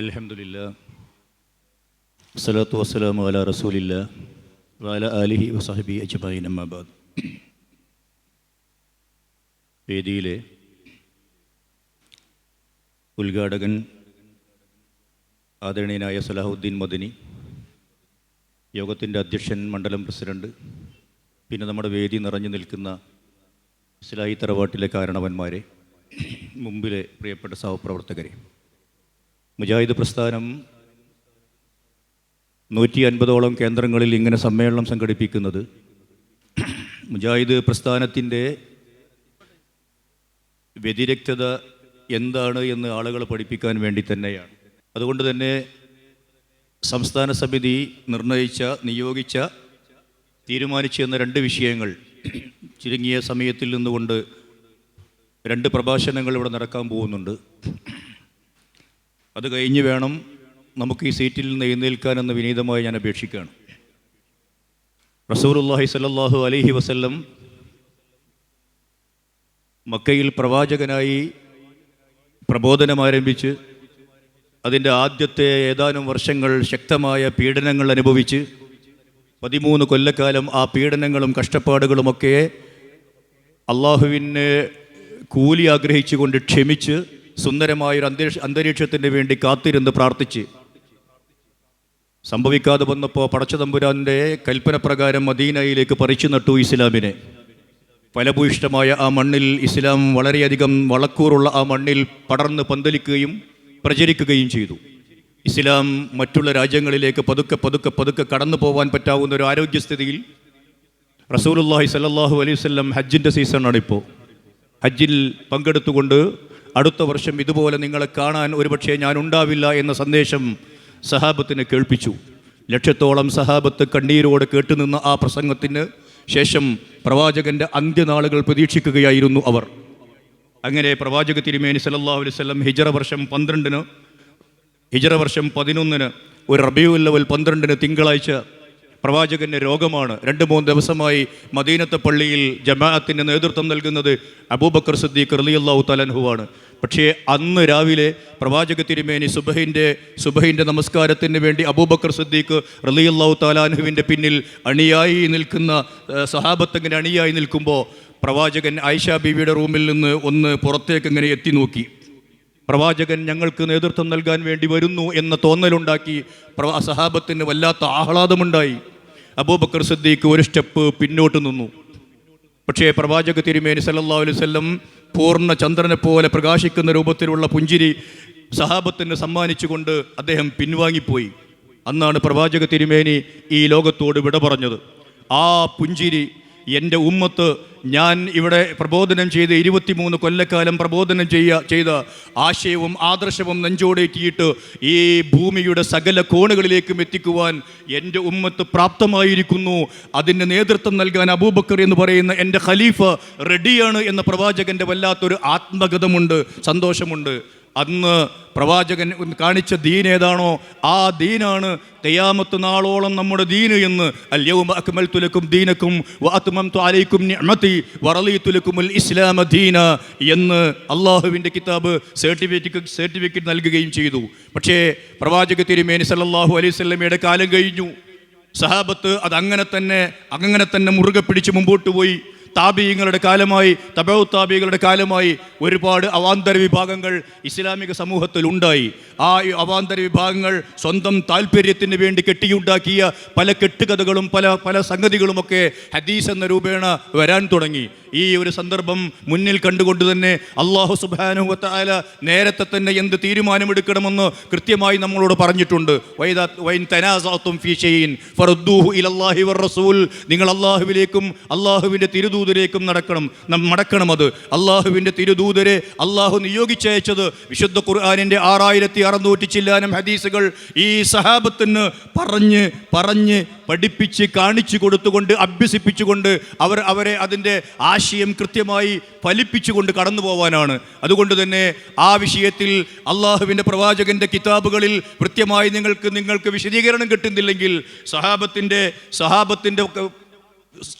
അൽഹംദുലില്ലാ വസ്സലാത്തു വസ്സലാമു അലാ റസൂലില്ലാ വഅലാ ആലിഹി വസഹബിഹി അജ്മഈൻ അമ്മാ ബഅദ്. വേദിയിലെ ഉദ്ഘാടകൻ ആദരണീയനായ സലാഹുദ്ദീൻ മദനി, യോഗത്തിൻ്റെ അധ്യക്ഷൻ, മണ്ഡലം പ്രസിഡന്റ്, പിന്നെ നമ്മുടെ വേദി നിറഞ്ഞു നിൽക്കുന്ന ഇസ്ലാഹി തറവാട്ടിലെ കാരണവന്മാരെ, മുമ്പിലെ പ്രിയപ്പെട്ട സഹപ്രവർത്തകരെ, മുജാഹിദ് പ്രസ്ഥാനം 150ഓളം കേന്ദ്രങ്ങളിൽ ഇങ്ങനെ സമ്മേളനം സംഘടിപ്പിക്കുന്നത് മുജാഹിദ് പ്രസ്ഥാനത്തിൻ്റെ വ്യതിരക്തത എന്താണ് എന്ന് ആളുകളെ പഠിപ്പിക്കാൻ വേണ്ടി തന്നെയാണ്. അതുകൊണ്ട് തന്നെ സംസ്ഥാന സമിതി നിയോഗിച്ച തീരുമാനിച്ചു എന്ന 2 വിഷയങ്ങൾ ചുരുങ്ങിയ സമയത്തിൽ നിന്നുകൊണ്ട് 2 പ്രഭാഷണങ്ങൾ ഇവിടെ നടക്കാൻ പോകുന്നുണ്ട്. അത് കഴിഞ്ഞ് വേണം നമുക്ക് ഈ സീറ്റിൽ നിന്ന് എഴുന്നേൽക്കാനെന്ന് വിനീതമായി ഞാൻ അപേക്ഷിക്കുകയാണ്. റസൂലുള്ളാഹി സ്വല്ലല്ലാഹു അലൈഹി വസല്ലം മക്കയിൽ പ്രവാചകനായി പ്രബോധനം ആരംഭിച്ച് അതിൻ്റെ ആദ്യത്തെ ഏതാനും വർഷങ്ങൾ ശക്തമായ പീഡനങ്ങൾ അനുഭവിച്ച് 13 കൊല്ലക്കാലം ആ പീഡനങ്ങളും കഷ്ടപ്പാടുകളുമൊക്കെ അള്ളാഹുവിന് കൂലി ആഗ്രഹിച്ചുകൊണ്ട് ക്ഷമിച്ച് സുന്ദരമായൊരു അന്തരീക്ഷത്തിന് വേണ്ടി കാത്തിരുന്ന് പ്രാർത്ഥിച്ച് സംഭവിക്കാതെ വന്നപ്പോൾ പടച്ചതമ്പുരാൻ്റെ കൽപ്പന പ്രകാരം മദീനയിലേക്ക് പറിച്ചു നട്ടു ഇസ്ലാമിനെ. ഫലഭൂയിഷ്ഠമായ ആ മണ്ണിൽ ഇസ്ലാം വളരെയധികം വളക്കൂറുള്ള ആ മണ്ണിൽ പടർന്ന് പന്തലിക്കുകയും പ്രചരിക്കുകയും ചെയ്തു. ഇസ്ലാം മറ്റുള്ള രാജ്യങ്ങളിലേക്ക് പതുക്കെ പതുക്കെ പതുക്കെ കടന്നു പോകാൻ പറ്റാവുന്ന ഒരു ആരോഗ്യസ്ഥിതിയിൽ റസൂലുള്ളാഹി സ്വല്ലല്ലാഹു അലൈഹി വസല്ലം ഹജ്ജിൻ്റെ സീസണാണിപ്പോൾ. ഹജ്ജിൽ പങ്കെടുത്തുകൊണ്ട് അടുത്ത വർഷം ഇതുപോലെ നിങ്ങളെ കാണാൻ ഒരുപക്ഷെ ഞാൻ ഉണ്ടാവില്ല എന്ന സന്ദേശം സഹാബത്തിന് കേൾപ്പിച്ചു. 1,00,000ഓളം സഹാബത്ത് കണ്ണീരോടെ കേട്ടുനിന്ന ആ പ്രസംഗത്തിന് ശേഷം പ്രവാചകൻ്റെ അന്ത്യനാളുകൾ പ്രതീക്ഷിക്കുകയായിരുന്നു അവർ. അങ്ങനെ പ്രവാചക തിരുമേനി സല്ലല്ലാഹു അലൈഹി വസല്ലം ഹിജ്റ വർഷം 11 ഒരു റബീഉൽ അവ്വൽ 12 തിങ്കളാഴ്ച പ്രവാചകൻ്റെ രോഗമാണ്. 2-3 ദിവസമായി മദീനത്തെ പള്ളിയിൽ ജമാഅത്തിന് നേതൃത്വം നൽകുന്നത് അബൂബക്കർ സിദ്ദീഖ് റളിയല്ലാഹു തആല അൻഹുവാണ്. പക്ഷേ അന്ന് രാവിലെ പ്രവാചക തിരുമേനി സുബഹിൻ്റെ നമസ്കാരത്തിന് വേണ്ടി അബൂബക്കർ സിദ്ദീഖ് റളിയല്ലാഹു തആല അൻഹുവിൻ്റെ പിന്നിൽ അണിയായി നിൽക്കുന്ന സഹാബത്തങ്ങനെ അണിയായി നിൽക്കുമ്പോൾ പ്രവാചകൻ ആയിഷ ബീവിയുടെ റൂമിൽ നിന്ന് ഒന്ന് പുറത്തേക്ക് ഇങ്ങനെ എത്തി നോക്കി. പ്രവാചകൻ ഞങ്ങൾക്ക് നേതൃത്വം നൽകാൻ വേണ്ടി വരുന്നു എന്ന തോന്നലുണ്ടാക്കി. സഹാബത്തിന് വല്ലാത്ത ആഹ്ലാദമുണ്ടായി. അബൂബക്കർ സിദ്ദീഖ് ഒരു സ്റ്റെപ്പ് പിന്നോട്ട് നിന്നു. പക്ഷേ പ്രവാചക തിരുമേനി സല്ലല്ലാഹു അലൈഹി വസല്ലം പൂർണ്ണ ചന്ദ്രനെ പോലെ പ്രകാശിക്കുന്ന രൂപത്തിലുള്ള പുഞ്ചിരി സഹാബത്തിന് സമ്മാനിച്ചുകൊണ്ട് അദ്ദേഹം പിൻവാങ്ങിപ്പോയി. അന്നാണ് പ്രവാചക തിരുമേനി ഈ ലോകത്തോട് വിട പറഞ്ഞത്. ആ പുഞ്ചിരി എൻ്റെ ഉമ്മത്ത് ഞാൻ ഇവിടെ പ്രബോധനം ചെയ്ത് 23 കൊല്ലക്കാലം പ്രബോധനം ചെയ്ത ആശയവും ആദർശവും നെഞ്ചോടേറ്റിയിട്ട് ഈ ഭൂമിയുടെ സകല കോണുകളിലേക്കും എത്തിക്കുവാൻ എൻ്റെ ഉമ്മത്ത് പ്രാപ്തമായിരിക്കുന്നു. അതിന് നേതൃത്വം നൽകാൻ അബൂബക്കർ എന്ന് പറയുന്ന എൻ്റെ ഖലീഫ റെഡിയാണ് എന്ന പ്രവാചകൻ്റെ വല്ലാത്തൊരു ആത്മഗതമുണ്ട്, സന്തോഷമുണ്ട്. അന്ന് പ്രവാചകൻ കാണിച്ച ദീൻ ഏതാണോ ആ ദീനാണ് ഖിയാമത്ത് നാളോളം നമ്മുടെ ദീന് എന്ന്. അൽയൗമ അക്മൽതു ലക്കും ദീനക്കും വഅത്മംതു അലൈക്കും നിഅമതി വറളീതു ലക്കുമുൽ ഇസ്ലാമ ദീന എന്ന് അള്ളാഹുവിൻ്റെ കിതാബ് സർട്ടിഫിക്കറ്റ് നൽകുകയും ചെയ്തു. പക്ഷേ പ്രവാചക തിരുമേനി സല്ലല്ലാഹു അലൈഹി വസല്ലമയുടെ കാലം കഴിഞ്ഞു. സഹാബത്ത് അത് അങ്ങനെ തന്നെ മുറുകെ പിടിച്ച് മുമ്പോട്ട് പോയി. താബിഈങ്ങളുടെ കാലമായി, തബഉ താബിഈകളുടെ കാലമായി ഒരുപാട് അവാന്തര വിഭാഗങ്ങൾ ഇസ്ലാമിക സമൂഹത്തിൽ ഉണ്ടായി. ആ അവാന്തര വിഭാഗങ്ങൾ സ്വന്തം താല്പര്യത്തിന് വേണ്ടി കെട്ടിയുണ്ടാക്കിയ പല കെട്ടുകഥകളും പല സംഗതികളുമൊക്കെ ഹദീസ് എന്ന രൂപേണ വരാൻ തുടങ്ങി. ഈ ഒരു സന്ദർഭം മുന്നിൽ കണ്ടുകൊണ്ട് തന്നെ അല്ലാഹു സുബ്ഹാനഹു വ തആല നേരത്തെ തന്നെ എന്ത് തീരുമാനമെടുക്കണമെന്ന് കൃത്യമായി നമ്മളോട് പറഞ്ഞിട്ടുണ്ട്. വൈൻ തനാസഅതും ഫീ ഷൈഇൻ ഫറുദ്ദൂഹു ഇലല്ലാഹി വറസൂൽ. നിങ്ങൾ അല്ലാഹുവിലേക്കും അല്ലാഹുവിൻ്റെ തിരുദൂതരേക്കും മടക്കണം. അത് അല്ലാഹുവിൻ്റെ തിരുദൂതരെ അല്ലാഹു നിയോഗിച്ചയച്ചത് വിശുദ്ധ ഖുർആനിൻ്റെ 6600 ചില്ലാനം ഹദീസുകൾ ഈ സഹാബത്തിന് പറഞ്ഞ് പഠിപ്പിച്ച് കാണിച്ചു കൊടുത്തുകൊണ്ട് അഭ്യസിപ്പിച്ചുകൊണ്ട് അവരെ അതിൻ്റെ ആശയം കൃത്യമായി ഫലിപ്പിച്ചുകൊണ്ട് കടന്നു പോവാനാണ്. അതുകൊണ്ട് തന്നെ ആ വിഷയത്തിൽ അള്ളാഹുവിൻ്റെ പ്രവാചകൻ്റെ കിതാബുകളിൽ കൃത്യമായി നിങ്ങൾക്ക് വിശദീകരണം കിട്ടുന്നില്ലെങ്കിൽ സഹാബത്തിൻ്റെ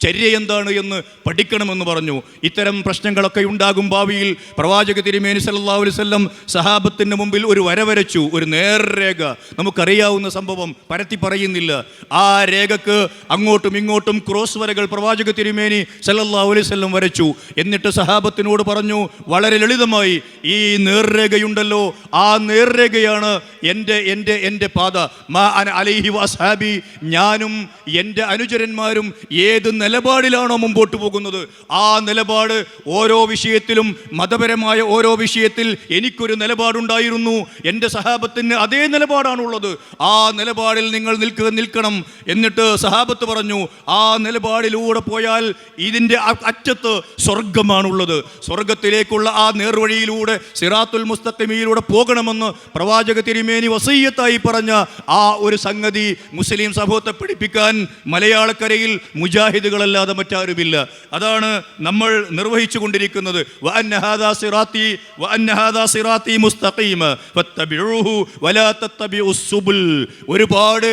ചര്യ എന്താണ് എന്ന് പഠിക്കണമെന്ന് പറഞ്ഞു. ഇത്തരം പ്രശ്നങ്ങളൊക്കെ ഉണ്ടാകും ഭാവിയിൽ. പ്രവാചക തിരുമേനി സല്ലല്ലാഹു അലൈഹി വസല്ലം സഹാബത്തിന് മുമ്പിൽ ഒരു വര വരച്ചു, ഒരു നേർരേഖ. നമുക്കറിയാവുന്ന സംഭവം, പരത്തി പറയുന്നില്ല. ആ രേഖക്ക് അങ്ങോട്ടും ഇങ്ങോട്ടും ക്രോസ് വരകൾ പ്രവാചക തിരുമേനി സല്ലല്ലാഹു അലൈഹി വസല്ലം വരച്ചു. എന്നിട്ട് സഹാബത്തിനോട് പറഞ്ഞു, വളരെ ലളിതമായി, ഈ നേർരേഖയുണ്ടല്ലോ, ആ നേർരേഖയാണ് എൻ്റെ പാത. മാ അന അലൈഹി വഅസ്ഹാബി, ഞാനും എൻ്റെ അനുചരന്മാരും ഏത് നിലപാടിലാണോ മുമ്പോട്ട് പോകുന്നത്, ആ നിലപാട് ഓരോ വിഷയത്തിലും, മതപരമായ ഓരോ വിഷയത്തിൽ എനിക്കൊരു നിലപാടുണ്ടായിരുന്നു, എൻ്റെ സഹാബത്തിന് അതേ നിലപാടാണുള്ളത്. ആ നിലപാടിൽ നിങ്ങൾ നിൽക്കണം. എന്നിട്ട് സഹാബത്ത് പറഞ്ഞു, ആ നിലപാടിലൂടെ പോയാൽ ഇതിൻ്റെ അറ്റത്ത് സ്വർഗമാണുള്ളത്. സ്വർഗത്തിലേക്കുള്ള ആ നേർവഴിയിലൂടെ, സിറാത്തുൽ മുസ്തഖീമിലൂടെ പോകണമെന്ന് പ്രവാചക തിരുമേനി വസീയത്തായി പറഞ്ഞ ആ ഒരു സംഗതി മുസ്ലിം സമൂഹത്തെ പഠിപ്പിക്കാൻ മലയാളക്കരയിൽ മുജാഹിദുകളല്ലാതെ മറ്റാരുമില്ല. അതാണ് നമ്മൾ നിർവഹിച്ചു കൊണ്ടിരിക്കുന്നത്. വഅന്ന ഹാദാ സിറാത്തി മുസ്തഖീമ ഫത്തബിഊഹു വലാ തത്തബിഉസ് സുബുൽ. ഒരുപാട്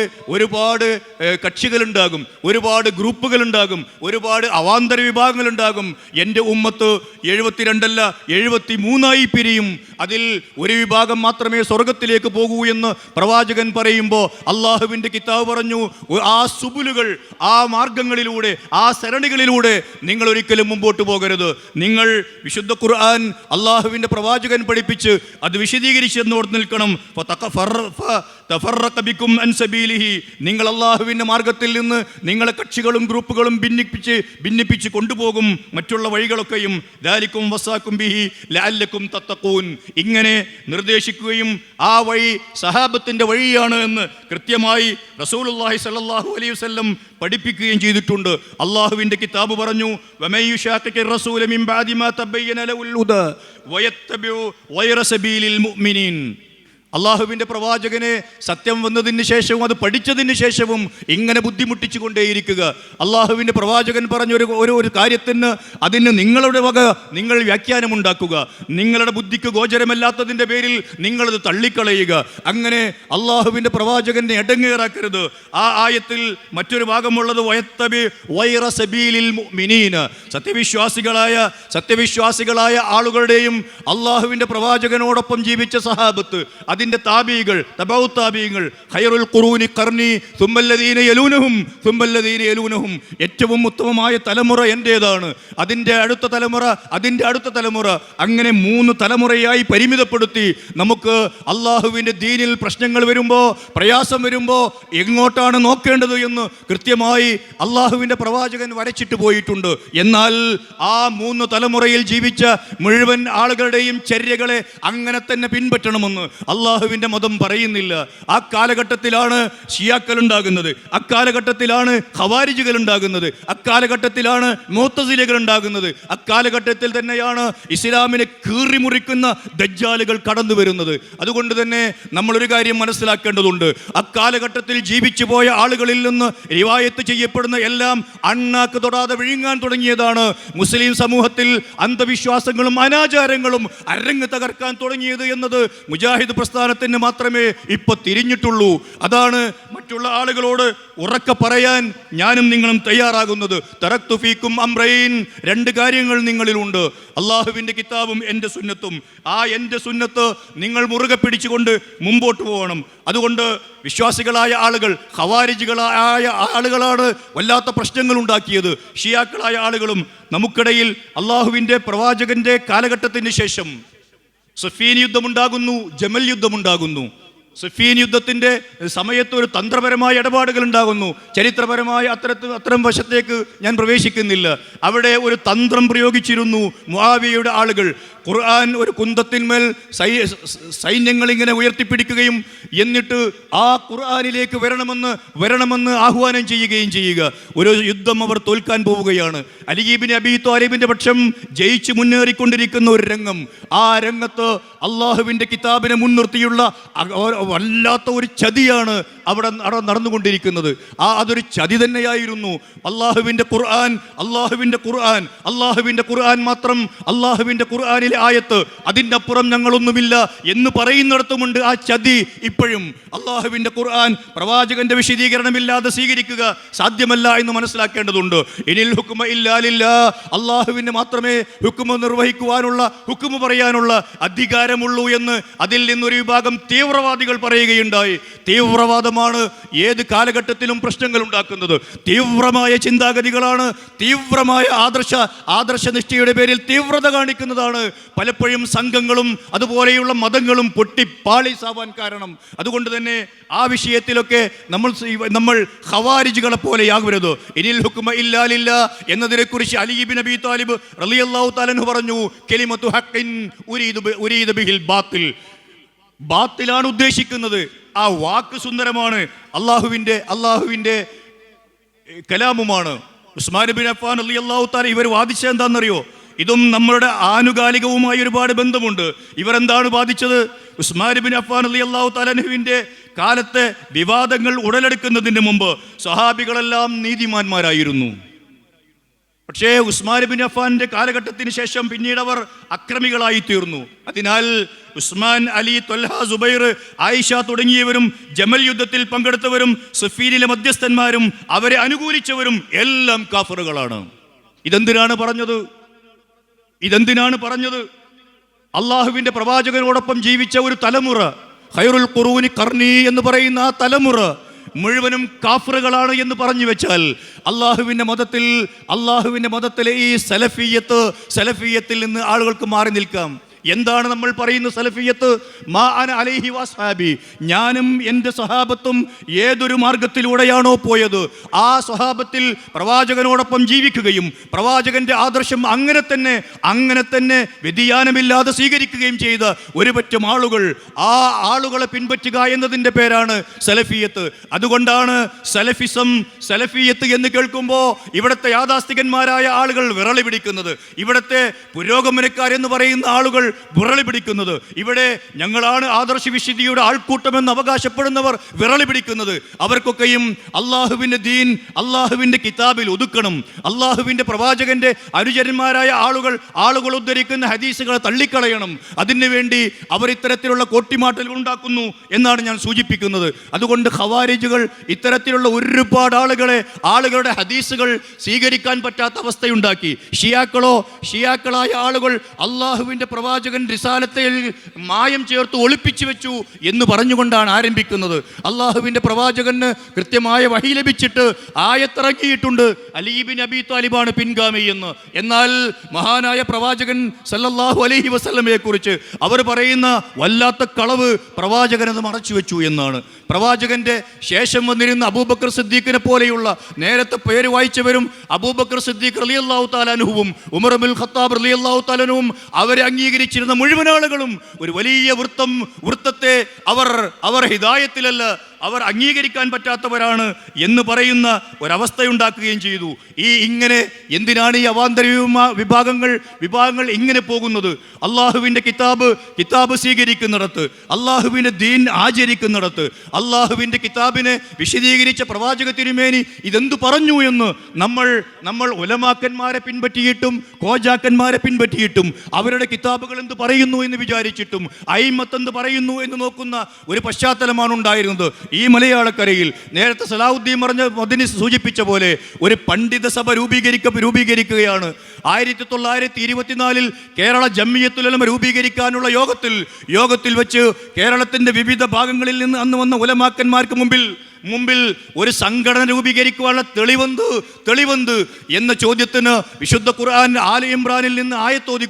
കക്ഷികളുണ്ടാകും, ഒരുപാട് ഗ്രൂപ്പുകളുണ്ടാകും, ഒരുപാട് അവാന്തര വിഭാഗങ്ങളുണ്ടാകും. എൻ്റെ ഉമ്മത്ത് 72 അല്ല 73 പിരിയും. അതിൽ ഒരു വിഭാഗം മാത്രമേ സ്വർഗത്തിലേക്ക് പോകൂ എന്ന് പ്രവാചകൻ പറയുമ്പോൾ അള്ളാഹുവിൻ്റെ കിതാബ് പറഞ്ഞു, ആ സുബുലുകൾ, ആ മാർഗങ്ങളിലൂടെ, ആ സരണികളിലൂടെ നിങ്ങൾ ഒരിക്കലും മുമ്പോട്ട് പോകരുത്. നിങ്ങൾ വിശുദ്ധ ഖുർആൻ അള്ളാഹുവിൻ്റെ പ്രവാചകൻ പഠിപ്പിച്ച് അത് വിശദീകരിച്ചെന്നോർത്ത് നിൽക്കണം. നിങ്ങൾ അള്ളാഹുവിൻ്റെ മാർഗത്തിൽ നിന്ന് നിങ്ങളെ കക്ഷികളും ഗ്രൂപ്പുകളും ഭിന്നിപ്പിച്ച് കൊണ്ടുപോകും, മറ്റുള്ള വഴികളൊക്കെയും. ദാലിക്കും വസാക്കും ബിഹി ലഅല്ലക്കും തത്തഖൂൻ. ഇങ്ങനെ നിർദ്ദേശിക്കുകയും ആ വഴി സഹാബത്തിൻ്റെ വഴിയാണ് എന്ന് കൃത്യമായി റസൂലുള്ളാഹി സ്വല്ലല്ലാഹു അലൈഹി വസല്ലം പഠിപ്പിക്കുകയും ചെയ്തിട്ടുണ്ട്. അള്ളാഹുവിൻ്റെ കിതാബ് പറഞ്ഞു, വമൻ യുശാഖിഖിർ റസൂല മിൻ ബഅദി മാ തബയ്യന ലഹുൽ ഹുദാ വയത്തബിഉ ഗൈറ സബീലിൽ മുഅ്മിനീൻ. അള്ളാഹുവിൻ്റെ പ്രവാചകനെ സത്യം വന്നതിന് ശേഷവും അത് പഠിച്ചതിന് ശേഷവും ഇങ്ങനെ ബുദ്ധിമുട്ടിച്ചു കൊണ്ടേയിരിക്കുക. അള്ളാഹുവിൻ്റെ പ്രവാചകൻ പറഞ്ഞ ഒരു കാര്യത്തിന് അതിന് നിങ്ങളുടെ വക നിങ്ങൾ വ്യാഖ്യാനമുണ്ടാക്കുക, നിങ്ങളുടെ ബുദ്ധിക്ക് ഗോചരമല്ലാത്തതിൻ്റെ പേരിൽ നിങ്ങളത് തള്ളിക്കളയുക. അങ്ങനെ അള്ളാഹുവിൻ്റെ പ്രവാചകനെ എടങ്ങേറാക്കരുത്. ആ ആയത്തിൽ മറ്റൊരു ഭാഗമുള്ളത് വയത്തബി ഗൈറ സബീലിൽ മുഅ്മിനീന. സത്യവിശ്വാസികളായ ആളുകളുടെയും അള്ളാഹുവിൻ്റെ പ്രവാചകനോടൊപ്പം ജീവിച്ച സഹാബത്ത്, അതിൻ്റെ താബീകൾ, തബഉ താബീങ്ങൾ, ഖൈറുൽ ഖുറൂനി ഖർനി സുമ്മല്ലദീന യലൂനഹും. ഏറ്റവും ഉത്തമമായ തലമുറ എൻ്റേതാണ്, അതിൻ്റെ അടുത്ത തലമുറ, അങ്ങനെ 3 തലമുറയായി പരിമിതപ്പെടുത്തി നമുക്ക് അള്ളാഹുവിൻ്റെ ദീനിൽ പ്രശ്നങ്ങൾ വരുമ്പോൾ, പ്രയാസം വരുമ്പോൾ എങ്ങോട്ടാണ് നോക്കേണ്ടത് എന്ന് കൃത്യമായി അള്ളാഹുവിൻ്റെ പ്രവാചകൻ വരച്ചിട്ട് പോയിട്ടുണ്ട്. എന്നാൽ ആ 3 തലമുറയിൽ ജീവിച്ച മുഴുവൻ ആളുകളുടെയും ചര്യകളെ അങ്ങനെ തന്നെ പിൻപറ്റണമെന്ന് അള്ളാഹുവിൻ്റെ മതം പറയുന്നില്ല. ആ കാലഘട്ടത്തിലാണ് ഷിയാക്കൾ ഉണ്ടാകുന്നത്, അക്കാലഘട്ടത്തിലാണ് ഖവാരിജുകൾ ഉണ്ടാകുന്നത്, അക്കാലഘട്ടത്തിലാണ് മുഅ്തസിലകൾ ഉണ്ടാകുന്നത്, അക്കാലഘട്ടത്തിൽ തന്നെയാണ് ഇസ്ലാമിനെ കീറിമുറിക്കുന്ന ദജ്ജാലുകൾ കടന്നു വരുന്നത്. അതുകൊണ്ട് തന്നെ നമ്മളൊരു കാര്യം മനസ്സിലാക്കേണ്ടതുണ്ട്. അക്കാലഘട്ടത്തിൽ ജീവിച്ചു പോയ ആളുകളിൽ നിന്ന് റിവായത്ത് ചെയ്യപ്പെടുന്ന എല്ലാം അണ്ണാക്ക് തൊടാതെ വിഴുങ്ങാൻ തുടങ്ങിയതാണ്. മുസ്ലിം സമൂഹത്തിൽ അന്ധവിശ്വാസങ്ങളും അനാചാരങ്ങളും അരങ്ങ് തകർക്കാൻ തുടങ്ങിയത് എന്നത് മുജാഹിദ് പ്രസ്ഥാനത്തിന് മാത്രമേ ഇപ്പൊ തിരിഞ്ഞിട്ടുള്ളൂ. അതാണ് മറ്റുള്ള ആളുകളോട് ഉറക്കെ പറയാൻ ഞാനും നിങ്ങളും തയ്യാറാകുന്നത്. തറക്തു ഫീക്കും അംറൈൻ, 2 കാര്യങ്ങൾ നിങ്ങളിലുണ്ട്, അള്ളാഹുവിൻ്റെ കിതാബും എൻ്റെ സുന്നത്തും. ആ എൻ്റെ സുന്നത്ത് നിങ്ങൾ മുറുകെ പിടിച്ചുകൊണ്ട് മുമ്പോട്ട് പോകണം. അതുകൊണ്ട് വിശ്വാസികളായ ആളുകൾ, ഖവാരിജുകളായ ആളുകളാണ് വല്ലാത്ത പ്രശ്നങ്ങൾ ഉണ്ടാക്കിയത്. ഷിയാക്കളായ ആളുകളും നമുക്കിടയിൽ അള്ളാഹുവിൻ്റെ പ്രവാചകന്റെ കാലഘട്ടത്തിന് ശേഷം സഫീൻ യുദ്ധമുണ്ടാകുന്നു, ജമൽ യുദ്ധമുണ്ടാകുന്നു. സഫീൻ യുദ്ധത്തിൻ്റെ സമയത്ത് ഒരു തന്ത്രപരമായ ഇടപാടുകൾ ഉണ്ടാകുന്നു. ചരിത്രപരമായ അത്തരം വശത്തേക്ക് ഞാൻ പ്രവേശിക്കുന്നില്ല. അവിടെ ഒരു തന്ത്രം പ്രയോഗിച്ചിരുന്നു മുആവിയയുടെ ആളുകൾ. ഖുർആൻ ഒരു കുന്തത്തിന്മേൽ സൈന്യങ്ങൾ ഇങ്ങനെ ഉയർത്തിപ്പിടിക്കുകയും എന്നിട്ട് ആ ഖുർആനിലേക്ക് വരണമെന്ന് ആഹ്വാനം ചെയ്യുക. ഒരു യുദ്ധം അവർ തോൽക്കാൻ പോവുകയാണ്. അലി ഇബ്നു അബീ ത്വാലിബിന്റെ പക്ഷം ജയിച്ച് മുന്നേറിക്കൊണ്ടിരിക്കുന്ന ഒരു രംഗം. ആ രംഗത്ത് അള്ളാഹുവിൻ്റെ കിതാബിനെ മുൻനിർത്തിയുള്ള വല്ലാത്ത ഒരു ചതിയാണ് അവിടെ നടന്നുകൊണ്ടിരിക്കുന്നത്. അതൊരു ചതി തന്നെയായിരുന്നു. അള്ളാഹുവിൻ്റെ ഖുർആൻ മാത്രം, അള്ളാഹുവിൻ്റെ ഖുർആനിൽ ഖുർആനിലെ ആയത്ത്, അതിൻ്റെ അപ്പുറം ഞങ്ങളൊന്നുമില്ല എന്ന് പറയുന്നിടത്തുമുണ്ട് ആ ചതി. ഇപ്പോഴും അള്ളാഹുവിൻ്റെ ഖുർആൻ പ്രവാചകന്റെ വിശദീകരണമില്ലാതെ സ്വീകരിക്കുക സാധ്യമല്ല എന്ന് മനസ്സിലാക്കേണ്ടതുണ്ട്. ഇനിൽ ഹുക്മ ഇല്ലാ ലില്ലാഹ്, അള്ളാഹുവിന് മാത്രമേ ഹുക്മ നിർവഹിക്കുവാനുള്ള, ഹുക്മ പറയാനുള്ള അധികാരമുള്ളൂ എന്ന് അതിൽ നിന്നൊരു വിഭാഗം തീവ്രവാദികൾ പറയുകയുണ്ടായി. തീവ്രവാദമാണ് ഏത് കാലഘട്ടത്തിലും പ്രശ്നങ്ങൾ ഉണ്ടാക്കുന്നത്. തീവ്രമായ ചിന്താഗതികളാണ്, തീവ്രമായ ആദർശനിഷ്ഠയുടെ പേരിൽ തീവ്രത കാണിക്കുന്നതാണ് പലപ്പോഴും സംഘങ്ങളും അതുപോലെയുള്ള മതങ്ങളും പൊട്ടിപ്പാളീസാവാൻ കാരണം. അതുകൊണ്ട് തന്നെ ആ വിഷയത്തിലൊക്കെ നമ്മൾ ഖവാരിജുകളെ പോലെയാകരുത്. ഇനിൽ ഹുക്മ ഇല്ലാ ലില്ലാഹ് എന്നതിനെ കുറിച്ച് അലി ഇബ്നു അബീ താലിബ് റളിയല്ലാഹു തആല അൻഹു പറഞ്ഞു, കലിമത്തു ഹഖ്ഖിൻ ഉരീദു ബിഹിൽ ബാത്തിൽ, ബാത്തിലാണ് ഉദ്ദേശിക്കുന്നത്. ആ വാക്ക് സുന്ദരമാണ്, അള്ളാഹുവിൻ്റെ കലാമുമാണ്. ഉസ്മാൻ ബിൻ അഫ്ഫാൻ റളിയല്ലാഹു തആല ഇവർ വാദിച്ചത് എന്താണെന്നറിയോ? ഇതും നമ്മളുടെ ആനുകാലികവുമായി ഒരുപാട് ബന്ധമുണ്ട്. ഇവരെന്താണ് വാദിച്ചത്? ഉസ്മാൻ ബിൻ അഫ്ഫാൻ റളിയല്ലാഹു തആല അൻഹുവിൻ്റെ കാലത്തെ വിവാദങ്ങൾ ഉടലെടുക്കുന്നതിന് മുമ്പ് സ്വഹാബികളെല്ലാം നീതിമാന്മാരായിരുന്നു. പക്ഷേ ഉസ്മാൻ ബിൻ അഫ്ഫാന്റെ കാലഘട്ടത്തിന് ശേഷം പിന്നീട് അവർ അക്രമികളായി തീർന്നു. അതിനാൽ ഉസ്മാൻ, അലി, ത്വൽഹ, സുബൈർ, ആയിഷ തുടങ്ങിയവരും ജമൽ യുദ്ധത്തിൽ പങ്കെടുത്തവരും സഫീനിലെ മധ്യസ്ഥന്മാരും അവരെ അനുകൂലിച്ചവരും എല്ലാം കാഫറുകളാണ്. ഇതെന്തിനാണ് പറഞ്ഞത്? അള്ളാഹുവിൻ്റെ പ്രവാചകനോടൊപ്പം ജീവിച്ച ഒരു തലമുറ, ഖൈറുൽ ഖുറൂനി ഖർനി എന്ന് പറയുന്ന ആ തലമുറ മുഴുവനും കാഫറുകളാണ് എന്ന് പറഞ്ഞു വെച്ചാൽ അള്ളാഹുവിൻ്റെ മതത്തിലെ ഈ സലഫിയത്തിൽ നിന്ന് ആളുകൾക്ക് മാറി നിൽക്കാം. എന്താണ് നമ്മൾ പറയുന്ന സലഫിയത്ത്? മാ അന അലൈഹി വസ്ഹാബി, ഞാനും എൻ്റെ സ്വഹാബത്തും ഏതൊരു മാർഗത്തിലൂടെയാണോ പോയത് ആ സ്വഹാബത്തിൽ പ്രവാചകനോടൊപ്പം ജീവിക്കുകയും പ്രവാചകന്റെ ആദർശം അങ്ങനെ തന്നെ വ്യതിയാനമില്ലാതെ സ്വീകരിക്കുകയും ചെയ്ത ഒരുപറ്റം ആളുകൾ, ആ ആളുകളെ പിൻപറ്റുക എന്നതിൻ്റെ പേരാണ് സലഫിയത്ത്. അതുകൊണ്ടാണ് സലഫിയത്ത് എന്ന് കേൾക്കുമ്പോൾ ഇവിടുത്തെ യാഥാസ്ഥികന്മാരായ ആളുകൾ വിറളി പിടിക്കുന്നത്, ഇവിടുത്തെ പുരോഗമനക്കാരെന്ന് പറയുന്ന ആളുകൾ വിറളി പിടിക്കുന്നത്, ഇവിടെ ഞങ്ങളാണ് ആദർശ വിശുദ്ധിയുടെ ആൾക്കൂട്ടമെന്ന് അവകാശപ്പെടുന്നവർ വിറളി പിടിക്കുന്നത്. അവർക്കൊക്കെയും അള്ളാഹുവിൻ്റെ ദീൻ അള്ളാഹുവിൻ്റെ കിതാബിൽ ഒതുക്കണം. അള്ളാഹുവിൻ്റെ പ്രവാചകന്റെ അനുചരന്മാരായ ആളുകൾ ഉദ്ധരിക്കുന്ന ഹദീസുകളെ തള്ളിക്കളയണം. അതിനുവേണ്ടി അവർ ഇത്തരത്തിലുള്ള കോട്ടിമാട്ടലുകൾ ഉണ്ടാക്കുന്നു എന്നാണ് ഞാൻ സൂചിപ്പിക്കുന്നത്. അതുകൊണ്ട് ഖവാരിജുകൾ ഇത്തരത്തിലുള്ള ഒരുപാട് ആളുകളുടെ ഹദീസുകൾ സ്വീകരിക്കാൻ പറ്റാത്ത അവസ്ഥയുണ്ടാക്കി. ഷിയാക്കളായ ആളുകൾ അള്ളാഹുവിൻ്റെ പ്രവാചകൻ റിസാലത്തിൽ മായം ചേർത്ത് ഒളിപ്പിച്ചു വെച്ചു എന്ന് പറഞ്ഞുകൊണ്ടാണ് ആരംഭിക്കുന്നത്. അള്ളാഹുവിൻ്റെ പ്രവാചകന് കൃത്യമായ വഹി ലഭിച്ചിട്ട് ആയത്തിറങ്ങിയിട്ടുണ്ട്, അലി ഇബ്നു അബീ താലിബാണ് പിൻഗാമി എന്ന്. എന്നാൽ മഹാനായ പ്രവാചകൻ സല്ലല്ലാഹു അലൈഹി വസല്ലമയെ കുറിച്ച് അവർ പറയുന്ന വല്ലാത്ത കളവ് പ്രവാചകനത് മറച്ചു വെച്ചു എന്നാണ്. പ്രവാചകന്റെ ശേഷം വന്നിരുന്ന അബൂബക്കർ സിദ്ദീഖിനെ പോലെയുള്ള, നേരത്തെ പേര് വായിച്ചവരും അബൂബക്കർ സിദ്ദീഖ് റളിയല്ലാഹു തആല അൻഹുവും ഉമർ ഇബ്നുൽ ഖത്താബ് റളിയല്ലാഹു തആല അൻഹുവും അവരെ അംഗീകരിച്ചിരുന്ന മുഴുവൻ ആളുകളും ഒരു വലിയ വൃത്തത്തെ അവർ ഹിദായത്തിലല്ല, അവർ അംഗീകരിക്കാൻ പറ്റാത്തവരാണ് എന്ന് പറയുന്ന ഒരവസ്ഥയുണ്ടാക്കുകയും ചെയ്തു. ഇങ്ങനെ എന്തിനാണ് ഈ അവാന്തര വിഭാഗങ്ങൾ ഇങ്ങനെ പോകുന്നത്? അള്ളാഹുവിൻ്റെ കിതാബ് സ്വീകരിക്കുന്നിടത്ത്, അള്ളാഹുവിൻ്റെ ദീൻ ആചരിക്കുന്നിടത്ത്, അള്ളാഹുവിൻ്റെ കിതാബിനെ വിശദീകരിച്ച പ്രവാചക തിരുമേനി ഇതെന്തു പറഞ്ഞു എന്ന് നമ്മൾ ഉലമാക്കന്മാരെ പിൻപറ്റിയിട്ടും കോജാക്കന്മാരെ പിൻപറ്റിയിട്ടും അവരുടെ കിതാബുകൾ എന്ത് പറയുന്നു എന്ന് വിചാരിച്ചിട്ടും അയിമത്ത് എന്ത് പറയുന്നു എന്ന് നോക്കുന്ന ഒരു പശ്ചാത്തലമാണ് ഉണ്ടായിരുന്നത് ഈ മലയാളക്കരയിൽ. നേരത്തെ സലാഹുദ്ദീൻ മദനി സൂചിപ്പിച്ച പോലെ ഒരു പണ്ഡിത സഭ രൂപീകരിക്കുകയാണ്. 1924 കേരള ജംഇയ്യത്തുൽ ഉലമ രൂപീകരിക്കാനുള്ള യോഗത്തിൽ വെച്ച് കേരളത്തിൻ്റെ വിവിധ ഭാഗങ്ങളിൽ നിന്ന് അന്ന് വന്ന ഉലമാക്കന്മാർക്ക് മുമ്പിൽ ഒരു സംഘടന രൂപീകരിക്കുവാനുള്ള തെളിവന്ത് എന്ന ചോദ്യത്തിന് വിശുദ്ധ ഖുർആൻ ആല ഇമ്രാനിൽ നിന്ന് ആയത്തോതി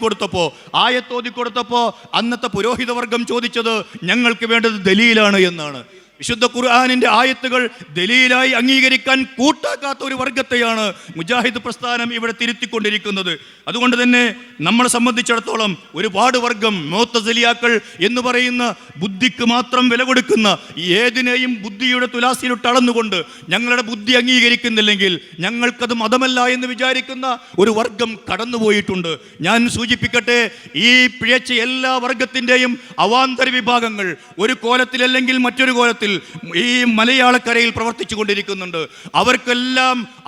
കൊടുത്തപ്പോൾ അന്നത്തെ പുരോഹിതവർഗം ചോദിച്ചത് ഞങ്ങൾക്ക് വേണ്ടത് ദലീലാണ് എന്നാണ്. വിശുദ്ധ ഖുർആനിൻ്റെ ആയത്തുകൾ ദലീലായി അംഗീകരിക്കാൻ കൂട്ടാക്കാത്ത ഒരു വർഗത്തെയാണ് മുജാഹിദ് പ്രസ്ഥാനം ഇവിടെ തിരുത്തിക്കൊണ്ടിരിക്കുന്നത്. അതുകൊണ്ട് തന്നെ നമ്മളെ സംബന്ധിച്ചിടത്തോളം ഒരുപാട് വർഗം മുഅ്തസിലിയാക്കൾ എന്ന് പറയുന്ന ബുദ്ധിക്ക് മാത്രം വില കൊടുക്കുന്ന, ഏതിനെയും ബുദ്ധിയുടെ തുലാസിലിട്ട് അളന്നുകൊണ്ട് ഞങ്ങളുടെ ബുദ്ധി അംഗീകരിക്കുന്നില്ലെങ്കിൽ ഞങ്ങൾക്കത് മതമല്ല എന്ന് വിചാരിക്കുന്ന ഒരു വർഗം കടന്നുപോയിട്ടുണ്ട്. ഞാൻ സൂചിപ്പിക്കട്ടെ, ഈ പിഴച്ച എല്ലാ വർഗത്തിൻ്റെയും അവാന്തര വിഭാഗങ്ങൾ ഒരു കോലത്തിലല്ലെങ്കിൽ മറ്റൊരു കോലത്തിൽ ഗൗരവത്തിൽ ഈ മലയാളക്കരയിൽ പ്രവർത്തിച്ചു കൊണ്ടിരിക്കുന്നുണ്ട്.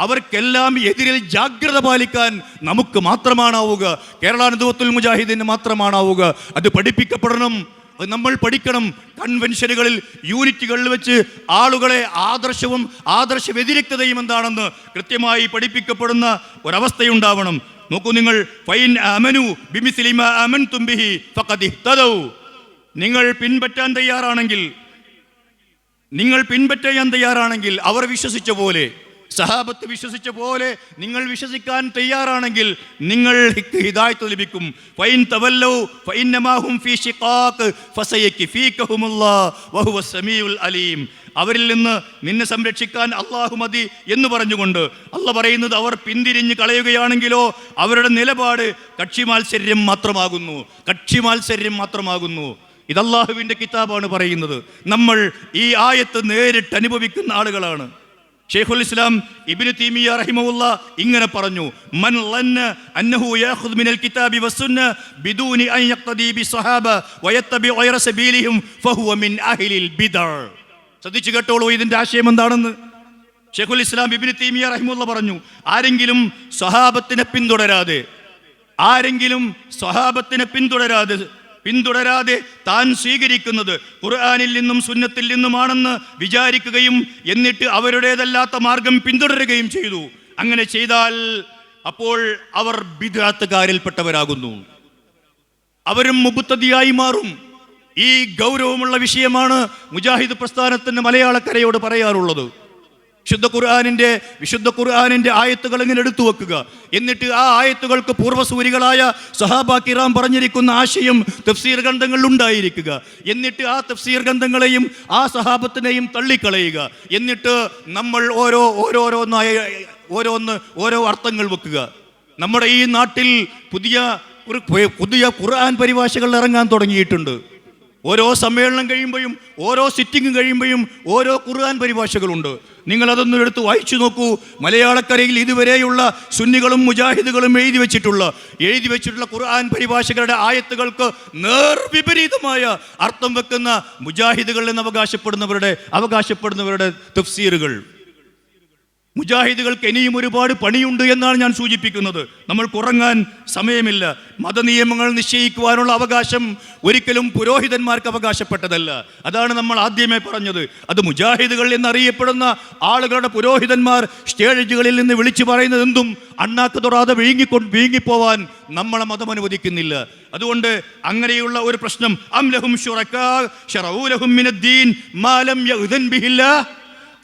അവർക്കെല്ലാം എതിരിൽ ജാഗ്രത പാലിക്കാൻ നമുക്ക് മാത്രമാണാവുക, കേരള നദ്വത്തുൽ മുജാഹിദിന് മാത്രമാണാവുക. അത് പഠിപ്പിക്കപ്പെടണം, അത് നമ്മൾ പഠിക്കണം. കൺവെൻഷനുകളിൽ, യൂണിറ്റുകളിൽ വെച്ച് ആളുകളെ ആദർശവും ആദർശ വ്യതിരിക്തതയും എന്താണെന്ന് കൃത്യമായി പഠിപ്പിക്കപ്പെടുന്ന ഒരവസ്ഥയുണ്ടാവണം. നോക്കൂ നിങ്ങൾ, ഫൈൻ ആമനു ബിമിസ്ലി മാ ആമൻതും ബിഹി ഫഖദ് ഇഹ്തദൗ. നിങ്ങൾ പിൻപറ്റാൻ തയ്യാറാണെങ്കിൽ അവർ വിശ്വസിച്ച പോലെ, സഹാബത്ത് വിശ്വസിച്ച പോലെ നിങ്ങൾ വിശ്വസിക്കാൻ തയ്യാറാണെങ്കിൽ നിങ്ങൾക്ക് ഹിദായത്ത് ലഭിക്കും. ഫൈൻ തവല്ലൗ ഫഇന്നമാ ഹും ഫീ ശിഖാഖ് ഫസയക്ഫീകഹുമുല്ലാഹ് വഹുവസ് സമീഉൽ അലീം. അവരിൽ നിന്ന് നിന്നെ സംരക്ഷിക്കാൻ അല്ലാഹു മതി എന്ന് പറഞ്ഞുകൊണ്ട് അല്ലാഹ് പറയുന്നത്, അവർ പിന്തിരിഞ്ഞ് കളയുകയാണെങ്കിലോ അവരുടെ നിലപാട് കക്ഷി മാത്സര്യം മാത്രമാകുന്നു. ഇത് അല്ലാഹുവിൻ്റെ കിതാബാണ് പറയുന്നത്. നമ്മൾ ഈ ആയത്ത് നേരിട്ട് അനുഭവിക്കുന്ന ആളുകളാണ്. ഷെയ്ഖുൽ ഇസ്ലാം ഇബ്നു തൈമിയ്യ റഹിമഹുല്ലാ ഇങ്ങനെ പറഞ്ഞു, മൻ ലന്ന അന്നഹു യഅഖുദ് മിനൽ കിതാബി വസ്സുന്ന ബിദൂനി അൻ യഖ്തദി ബിസ്സഹാബ വയത്തബി ഗൈറ സബീലിഹിം ഫഹുവ മിൻ അഹ്ലിൽ ബിദ്അ. ശ്രദ്ധിച്ചു കേട്ടോളൂ ഇതിന്റെ ആശയം എന്താണെന്ന്. ഷെയ്ഖുൽ ഇസ്ലാം ഇബ്നു തൈമിയ്യ റഹിമഹുല്ലാ പറഞ്ഞു, ആരെങ്കിലും സ്വഹാബത്തിനെ പിന്തുടരാതെ താൻ സ്വീകരിക്കുന്നത് ഖുർആനിൽ നിന്നും സുന്നത്തിൽ നിന്നുമാണെന്ന് വിചാരിക്കുകയും എന്നിട്ട് അവരുടേതല്ലാത്ത മാർഗം പിന്തുടരുകയും ചെയ്തു. അങ്ങനെ ചെയ്താൽ അപ്പോൾ അവർ ബിദ്അത്തുകാരിൽപ്പെട്ടവരാകുന്നു, അവരും മുബ്തദിയായി മാറും. ഈ ഗൗരവമുള്ള വിഷയമാണ് മുജാഹിദ് പ്രസ്ഥാനത്തിന് മലയാളക്കരയോട് പറയാറുള്ളത്. വിശുദ്ധ ഖുർആനിന്റെ ആയത്തുകൾ ഇങ്ങനെ എടുത്തു വെക്കുക, എന്നിട്ട് ആ ആയത്തുകൾക്ക് പൂർവ്വസൂരികളായ സഹാബാ കിറാം പറഞ്ഞിരിക്കുന്ന ആശയം തഫ്സീർ ഗ്രന്ഥങ്ങളിൽ ഉണ്ടായിരിക്കുക. എന്നിട്ട് ആ തഫ്സീർ ഗ്രന്ഥങ്ങളെയും ആ സഹാബത്തിനെയും തള്ളിക്കളയുക. എന്നിട്ട് നമ്മൾ ഓരോ അർത്ഥങ്ങൾ വെക്കുക. നമ്മുടെ ഈ നാട്ടിൽ പുതിയ ഖുർആൻ പരിഭാഷകൾ ഇറങ്ങാൻ തുടങ്ങിയിട്ടുണ്ട്. ഓരോ സമ്മേളനം കഴിയുമ്പോഴും ഓരോ സിറ്റിംഗ് കഴിയുമ്പോഴും ഓരോ ഖുർആൻ പരിഭാഷകളുണ്ട്. നിങ്ങളതൊന്നും എടുത്ത് വായിച്ചു നോക്കൂ. മലയാളക്കരയിൽ ഇതുവരെയുള്ള സുന്നികളും മുജാഹിദുകളും എഴുതി വെച്ചിട്ടുള്ള ഖുർആൻ പരിഭാഷകളുടെ ആയത്തുകൾക്ക് നേർവിപരീതമായ അർത്ഥം വെക്കുന്ന മുജാഹിദുകൾ എന്ന് അവകാശപ്പെടുന്നവരുടെ തഫ്സീറുകൾ. മുജാഹിദുകൾക്ക് ഇനിയും ഒരുപാട് പണിയുണ്ട് എന്നാണ് ഞാൻ സൂചിപ്പിക്കുന്നത്. നമ്മൾ കുറങ്ങാൻ സമയമില്ല. മതനിയമങ്ങൾ നിശ്ചയിക്കുവാനുള്ള അവകാശം ഒരിക്കലും പുരോഹിതന്മാർക്ക് അവകാശപ്പെട്ടതല്ല. അതാണ് നമ്മൾ ആദ്യമേ പറഞ്ഞത്. അത് മുജാഹിദുകൾ എന്നറിയപ്പെടുന്ന ആളുകളുടെ പുരോഹിതന്മാർ സ്റ്റേജുകളിൽ നിന്ന് വിളിച്ചു പറയുന്നത് എന്തും അണ്ണാക്ക് തൊടാതെ വീങ്ങിപ്പോവാൻ നമ്മളെ മതം അനുവദിക്കുന്നില്ല. അതുകൊണ്ട് അങ്ങനെയുള്ള ഒരു പ്രശ്നം, അം ലഹും ശുറകാ ശറഊ ലഹും മിനദ്ദീൻ മാ ലം യഅ്ദൻ ബിഹില്ലാഹ്,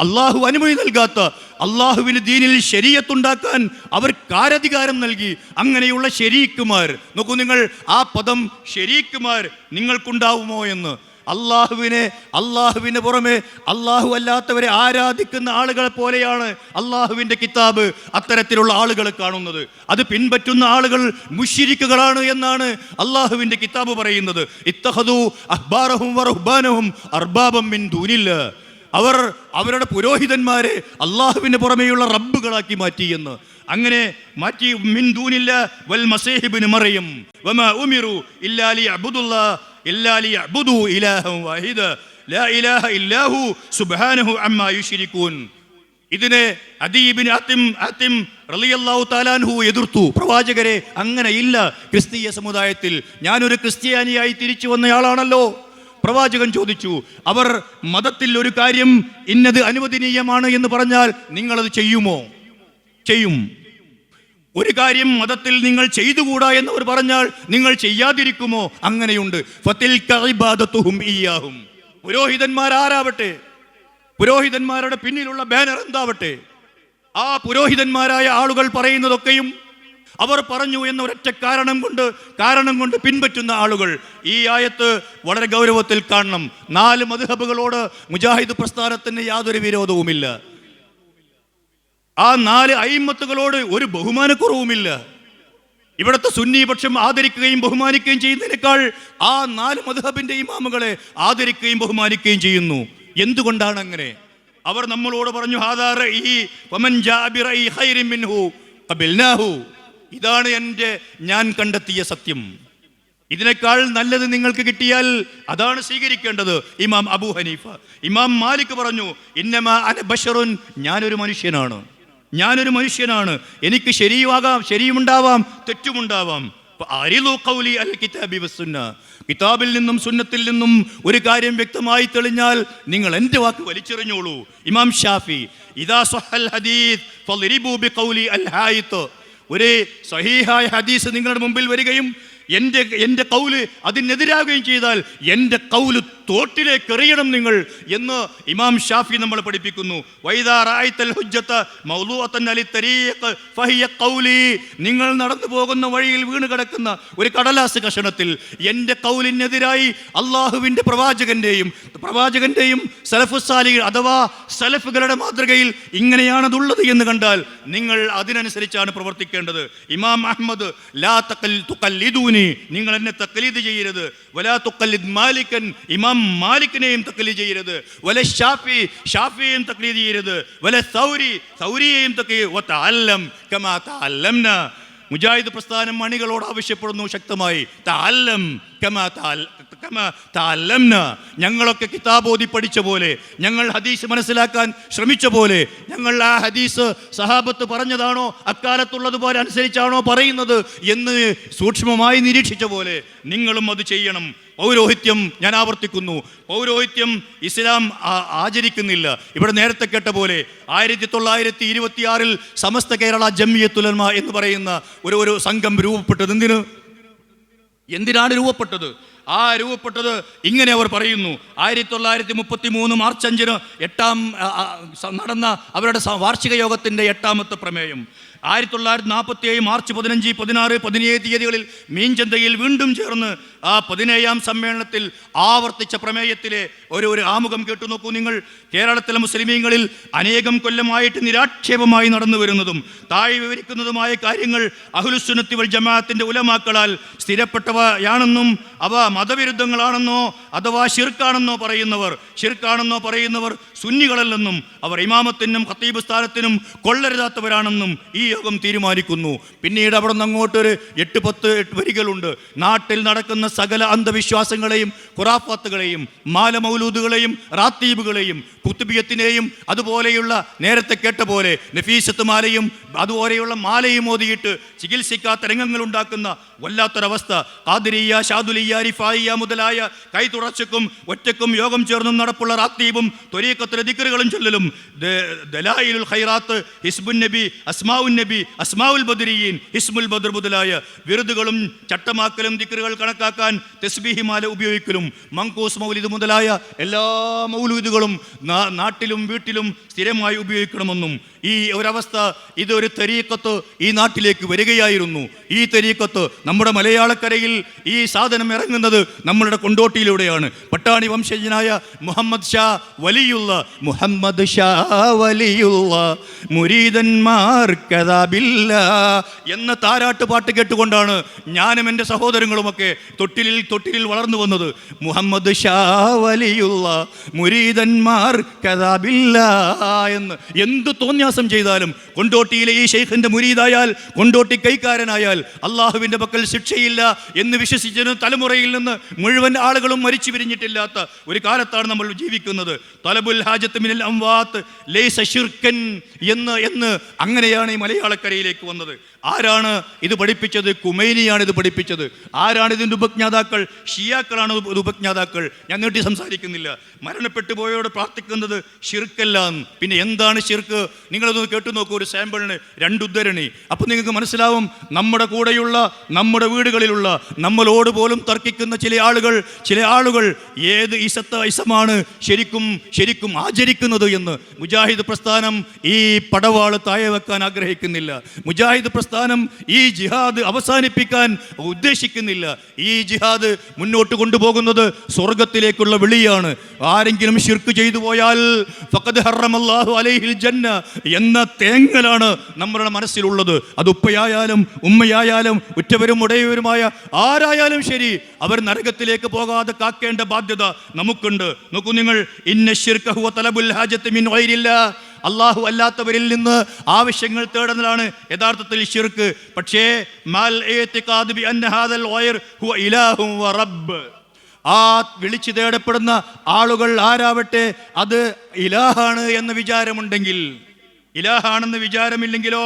അള്ളാഹു അനുമതി നൽകാത്ത അള്ളാഹുവിന് ദീനിൽ ശരീഅത്തുണ്ടാക്കാൻ അവർ കാരധികാരം നൽകി. അങ്ങനെയുള്ള ശരീക്കുമാർ, നോക്കൂ നിങ്ങൾ, ആ പദം ശരീക്കുമാർ നിങ്ങൾക്കുണ്ടാവുമോ എന്ന്. അള്ളാഹുവിന് പുറമെ അള്ളാഹു അല്ലാത്തവരെ ആരാധിക്കുന്ന ആളുകളെ പോലെയാണ് അള്ളാഹുവിൻ്റെ കിതാബ് അത്തരത്തിലുള്ള ആളുകളെ കാണുന്നത്. അത് പിൻപറ്റുന്ന ആളുകൾ മുശ്രിക്കുകളാണ് എന്നാണ് അള്ളാഹുവിൻ്റെ കിതാബ് പറയുന്നത്. ഇത്തഖദൂ അഹ്ബാറഹും വറുഹ്ബാനഹും അർബാബം മിൻ ദൂനില്ലാഹ്, അവർ അവരുടെ പുരോഹിതന്മാരെ അള്ളാഹുവിന് പുറമെയുള്ള റബ്ബുകളാക്കി മാറ്റി എന്ന്. അങ്ങനെ മാറ്റി. മിൻ ദൂനില്ലാഹി വൽ മസീഹ് ഇബ്നു മറിയം വമാ ഉമിറു ഇല്ലാ ലിയഅ്ബുദു ഇലാഹൻ വാഹിദ ലാ ഇലാഹ ഇല്ലാഹു സുബ്ഹാനഹു അമ്മാ യുശ്രികൂൻ. ഇതിനെ അദീ ഇബ്നു ആതിം റളിയല്ലാഹു തആല അൻഹു എതിർത്തു. പ്രവാചകരെ, അങ്ങനെ ഇല്ല ക്രിസ്തീയ സമുദായത്തിൽ. ഞാനൊരു ക്രിസ്ത്യാനിയായി തിരിച്ചു വന്നയാളാണല്ലോ. പ്രവാചകൻ ചോദിച്ചു, അവർ മതത്തിൽ ഒരു കാര്യം ഇന്നത് അനുവദനീയമാണ് എന്ന് പറഞ്ഞാൽ നിങ്ങളത് ചെയ്യുമോ? ചെയ്യും. ഒരു കാര്യം മതത്തിൽ നിങ്ങൾ ചെയ്തുകൂടാ എന്നവർ പറഞ്ഞാൽ നിങ്ങൾ ചെയ്യാതിരിക്കുമോ? അങ്ങനെയുണ്ട്. ഫതിൽക ഇബാദത്തുഹും ഇയ്യാഹും. പുരോഹിതന്മാരാരാവട്ടെ, പുരോഹിതന്മാരുടെ പിന്നിലുള്ള ബാനർ എന്താവട്ടെ, ആ പുരോഹിതന്മാരായ ആളുകൾ പറയുന്നതൊക്കെയും അവർ പറഞ്ഞു എന്ന ഒരൊറ്റ കാരണം കൊണ്ട് പിൻപറ്റുന്ന ആളുകൾ. ഈ ആയത്ത് വളരെ ഗൗരവത്തിൽ കാണണം. 4 മദ്ഹബുകളോട് മുജാഹിദ് പ്രസ്ഥാനത്തിന് യാതൊരു വിരോധവുമില്ല. ആ 4 അയിമ്മത്തുകളോട് ഒരു ബഹുമാനക്കുറവുമില്ല. ഇവിടുത്തെ സുന്നി പക്ഷം ആദരിക്കുകയും ബഹുമാനിക്കുകയും ചെയ്യുന്നതിനേക്കാൾ ആ 4 മദ്ഹബിന്റെ ഇമാമുകളെ ആദരിക്കുകയും ബഹുമാനിക്കുകയും ചെയ്യുന്നു. എന്തുകൊണ്ടാണ് അങ്ങനെ? അവർ നമ്മളോട് പറഞ്ഞു, ഹാദാ റഈ വമൻ ജാഅ ബിറഈ ഖൈറിൻ മിൻഹു ഖബൽനാഹു. ഇതാണ് ഞാൻ കണ്ടെത്തിയ സത്യം. ഇതിനേക്കാൾ നല്ലത് നിങ്ങൾക്ക് കിട്ടിയാൽ അതാണ് സ്വീകരിക്കേണ്ടത്. ഇമാം അബൂ ഹനീഫ. ഇമാം മാലിക് പറഞ്ഞു, ഇന്നമാ അന ബശറുൻ, ഞാനൊരു മനുഷ്യനാണ്, എനിക്ക് ശരിയുമാകാം, ശരിയുമുണ്ടാവാം, തെറ്റുമുണ്ടാവാം. കിതാബിൽ നിന്നും സുന്നത്തിൽ നിന്നും ഒരു കാര്യം വ്യക്തമായി തെളിഞ്ഞാൽ നിങ്ങൾ എൻ്റെ വാക്ക് വലിച്ചെറിഞ്ഞോളൂ. ഇമാം ഷാഫി, ഇദാ സ്വഹൽ ഹദീസ് ഫളിരിബു ബിഖൗലി അൽ ഹായിത്ത്, ഒരു സഹീഹായ ഹദീസ് നിങ്ങളുടെ മുമ്പിൽ വരികയും എൻ്റെ കൗല് അതിനെതിരാകുകയും ചെയ്താൽ എൻ്റെ കൗല് തോട്ടിലേക്ക് എറിയണം നിങ്ങൾ എന്ന് ഇമാം ഷാഫി നമ്മളെ പഠിപ്പിക്കുന്നു. നിങ്ങൾ നടന്നു പോകുന്ന വഴിയിൽ വീണ് കിടക്കുന്ന ഒരു കടലാസ് കഷണത്തിൽ എൻ്റെ കൗലിനെതിരായി അള്ളാഹുവിൻ്റെ പ്രവാചകന്റെയും സലഫുസാലി അഥവാ സലഫുകളുടെ മാതൃകയിൽ ഇങ്ങനെയാണതുള്ളത് എന്ന് കണ്ടാൽ നിങ്ങൾ അതിനനുസരിച്ചാണ് പ്രവർത്തിക്കേണ്ടത്. ഇമാം അഹ്മദ്, ലാ തുഖല്ലിദൂനി, നിങ്ങൾ എന്നെ തഖ്ലീദ് ചെയ്യരുത്. വലാ തുഖല്ലിദ് മാലിക്കൻ, ഇമാം മാലിക്കിനെയും തഖ്ലീദ് ചെയ്യരുത്. വല ഷാഫിയെയും തഖ്ലീദ് ചെയ്യരുത്. വല സൗരിയെയും തഖ്ലീദ്. വതഅല്ലം കമാ തഅല്ലംനാ. മുജാഹിദ് പ്രസ്ഥാനം മണികളോട് ആവശ്യപ്പെടുന്നു ശക്തമായി, തഅല്ലം കമാ തഅല്ലംനാ. ഞങ്ങളൊക്കെ കിതാബോധി പഠിച്ച പോലെ, ഞങ്ങൾ ഹദീസ് മനസ്സിലാക്കാൻ ശ്രമിച്ച പോലെ, ഞങ്ങൾ ആ ഹദീസ് സഹാബത്ത് പറഞ്ഞതാണോ അക്കാലത്തുള്ളതുപോലെ അനുസരിച്ചാണോ പറയുന്നത് എന്ന് സൂക്ഷ്മമായി നിരീക്ഷിച്ച പോലെ നിങ്ങളും അത് ചെയ്യണം. പൗരോഹിത്യം, ഞാൻ ആവർത്തിക്കുന്നു, പൗരോഹിത്യം ഇസ്ലാം ആചരിക്കുന്നില്ല. ഇവിടെ നേരത്തെ കേട്ട പോലെ 1926 സമസ്ത കേരള ജംഇയ്യത്തുൽ ഉലമ എന്ന് പറയുന്ന ഒരു സംഘം രൂപപ്പെട്ടത് എന്തിനാണ് രൂപപ്പെട്ടത്? രൂപപ്പെട്ടത് ഇങ്ങനെ അവർ പറയുന്നു. 1933 മാർച്ച് 5 നടന്ന അവരുടെ വാർഷിക യോഗത്തിൻ്റെ 8ാമത്തെ പ്രമേയം. 1947 മാർച്ച് 15, 16, 17 തീയതികളിൽ മീൻചന്തയിൽ വീണ്ടും ചേർന്ന് ആ 17ാം സമ്മേളനത്തിൽ ആവർത്തിച്ച പ്രമേയത്തിലെ ഒരു ആമുഖം കേട്ടു നോക്കൂ നിങ്ങൾ. കേരളത്തിലെ മുസ്ലിമീങ്ങളിൽ അനേകം കൊല്ലമായിട്ട് നിരാക്ഷേപമായി നടന്നു വരുന്നതും താഴെ വിവരിക്കുന്നതുമായ കാര്യങ്ങൾ അഹ്ലുസുന്നത്തി വൽ ജമാഅത്തിന്റെ ഉലമാക്കളാൽ സ്ഥിരപ്പെട്ടവയാണെന്നും അവ മതവിരുദ്ധങ്ങളാണെന്നോ അഥവാ ശിർക്കാണെന്നോ പറയുന്നവർ സുന്നികളല്ലെന്നും അവർ ഇമാമത്തിനും ഖത്തീബ് സ്ഥാനത്തിനും കൊള്ളരുതാത്തവരാണെന്നും ഈ യോഗം തീരുമാനിക്കുന്നു. പിന്നീട് അവിടെ നിന്ന് അങ്ങോട്ടൊരു 8-10 വരികളുണ്ട്. നാട്ടിൽ നടക്കുന്ന സകല അന്ധവിശ്വാസങ്ങളെയും ഖുറാഫാത്തുകളെയും മാലമൗലൂദുകളെയും റാത്തീബുകളെയും കുത്തുബിയത്തിനെയും അതുപോലെയുള്ള നേരത്തെ കേട്ട പോലെ നഫീസത്ത് മാലയും അതുപോലെയുള്ള മാലയും ഓതിയിട്ട് ചികിത്സിക്കാത്ത രംഗങ്ങൾ ഉണ്ടാക്കുന്ന വല്ലാത്തൊരവസ്ഥ. ഖാദിരിയ്യ, ഷാദുലിയ്യ, റിഫായിയ്യ മുതലായ കൈതുറച്ചക്കും ഒറ്റക്കും യോഗം ചേർന്നും നടപ്പുള്ള റാത്തീബും ത്വരീഖത്തിലെ ദിക്റുകളും ചൊല്ലലും ദലായിലുൽ ഖൈറാത്ത്, ഹിസ്ബുൻ നബി, അസ്മാഉൻ നബി, അസ്മാഉൽ ബദരിയീൻ, ഹിസ്മുൽ ബദർ മുതലായ വിറുദുകളും ചട്ടമാക്കലും ദിക്റുകൾ കണക്കാക്കാൻ തസ്ബീഹ് മാല ഉപയോഗിക്കലും മങ്കൂസ് മൗലിദ് മുതലായ എല്ലാ മൗലൂദുകളും നാട്ടിലും വീട്ടിലും സ്ഥിരമായി ഉപയോഗിക്കണമെന്നും ഈ ഒരവസ്ഥ ഇതൊരു തരീഖത്ത് ഈ നാട്ടിലേക്ക് വരികയായിരുന്നു. ഈ തരീഖത്ത് നമ്മുടെ മലയാളക്കരയിൽ ഈ സാധനം ഇറങ്ങുന്നത് നമ്മളുടെ കൊണ്ടോട്ടിയിലൂടെയാണ്. പട്ടാണി വംശജനായ മുഹമ്മദ് ഷാ വലിയുള്ള മുരീദന്മാർ കദാബില്ല എന്ന താരാട്ട് പാട്ട് കേട്ടുകൊണ്ടാണ് ഞാനും എൻ്റെ സഹോദരങ്ങളുമൊക്കെ തൊട്ടിലിൽ വളർന്നു വന്നത്. മുഹമ്മദ് ഷാ വലിയുള്ള മുരീദന്മാർ കദാബില്ല എന്ന് എന്ത് തോന്നിയാസം ചെയ്താലും കൊണ്ടോട്ടിയിലെ ഈ ശൈഖിന്റെ മുരീദായാൽ, കൊണ്ടോട്ടി കൈക്കാരനായാൽ അള്ളാഹുവിൻ്റെ പക്കൽ ശിക്ഷയില്ല എന്ന് വിശ്വസിച്ചിരുന്ന തലമുറയിൽ നിന്ന് മുഴുവൻ ആളുകളും മരിച്ചു പിരിഞ്ഞിട്ടില്ലാത്ത ഒരു കാലത്താണ് നമ്മൾ ജീവിക്കുന്നത്. തലബുൽ ഹാജത്ത് മിനൽ അംവാത്ത് ലൈസ ശിർക്കൻ എന്ന് അങ്ങനെയാണ് ഈ മലയാളക്കരയിലേക്ക് വന്നത്. ആരാണ് ഇത് പഠിപ്പിച്ചത്? കുമൈനിയാണ് ഇത് പഠിപ്പിച്ചത്. ആരാണ് ഇതിൻ്റെ ഉപജ്ഞാതാക്കൾ? ഷിയാക്കളാണ് ഉപജ്ഞാതാക്കൾ. ഞാൻ നീട്ടി സംസാരിക്കുന്നില്ല. മരണപ്പെട്ടു പോയവരോട് പ്രാർത്ഥിക്കുന്നത് ഷിർക്കല്ല. പിന്നെ എന്താണ് ഷിർക്ക്? നിങ്ങളതൊന്ന് കേട്ടു നോക്കൂ. ഒരു സാമ്പിളിന് 2 ഉദ്ധരണി. അപ്പോൾ നിങ്ങൾക്ക് മനസ്സിലാവും നമ്മുടെ കൂടെയുള്ള, നമ്മുടെ വീടുകളിലുള്ള, നമ്മളോട് പോലും തർക്കിക്കുന്ന ചില ആളുകൾ ഏത് ഇസമാണ് ശരിക്കും ആചരിക്കുന്നത് എന്ന്. മുജാഹിദ് പ്രസ്ഥാനം ഈ പടവാള് താഴെ വെക്കാൻ ആഗ്രഹിക്കുന്നില്ല. മുജാഹിദ് പ്രസ്ഥാനം ഈ ജിഹാദ് അവസാനിപ്പിക്കാൻ ഉദ്ദേശിക്കുന്നില്ല. ഈ ജിഹാദ് മുന്നോട്ട് കൊണ്ടുപോകുന്നത് സ്വർഗത്തിലേക്കുള്ള വിളിയാണ്. ആരെങ്കിലും ശിർക്ക് ചെയ്തു പോയാൽ ഫഖദ് ഹറമല്ലാഹു അലൈഹിൽ ജന്ന എന്ന തേങ്ങലാണ് നമ്മുടെ മനസ്സിലുള്ളത്. അത് ഉപ്പയായാലും ഉമ്മയായാലും ഉറ്റവരും ഉടയവരുമായ ആരായാലും ശരി, അവർ നരകത്തിലേക്ക് പോകാതെ കാക്കേണ്ട ബാധ്യത നമുക്കുണ്ട്. നോക്കൂ നിങ്ങൾ, ഇന്ന ശിർക ഹുവ തലബുൽ ഹാജത്ത് മിൻ ഗൈരില്ലാ, അള്ളാഹു അല്ലാത്തവരിൽ നിന്ന് ആവശ്യങ്ങൾ തേടുന്നതാണ് യഥാർത്ഥത്തിൽ ശിർക്ക്. പക്ഷേ ആ വിളിച്ചു തേടപ്പെടുന്ന ആളുകൾ ആരാവട്ടെ, അത് ഇലാഹാണ് എന്ന വിചാരമുണ്ടെങ്കിൽ, ഇലാഹാണെന്ന് വിചാരമില്ലെങ്കിലോ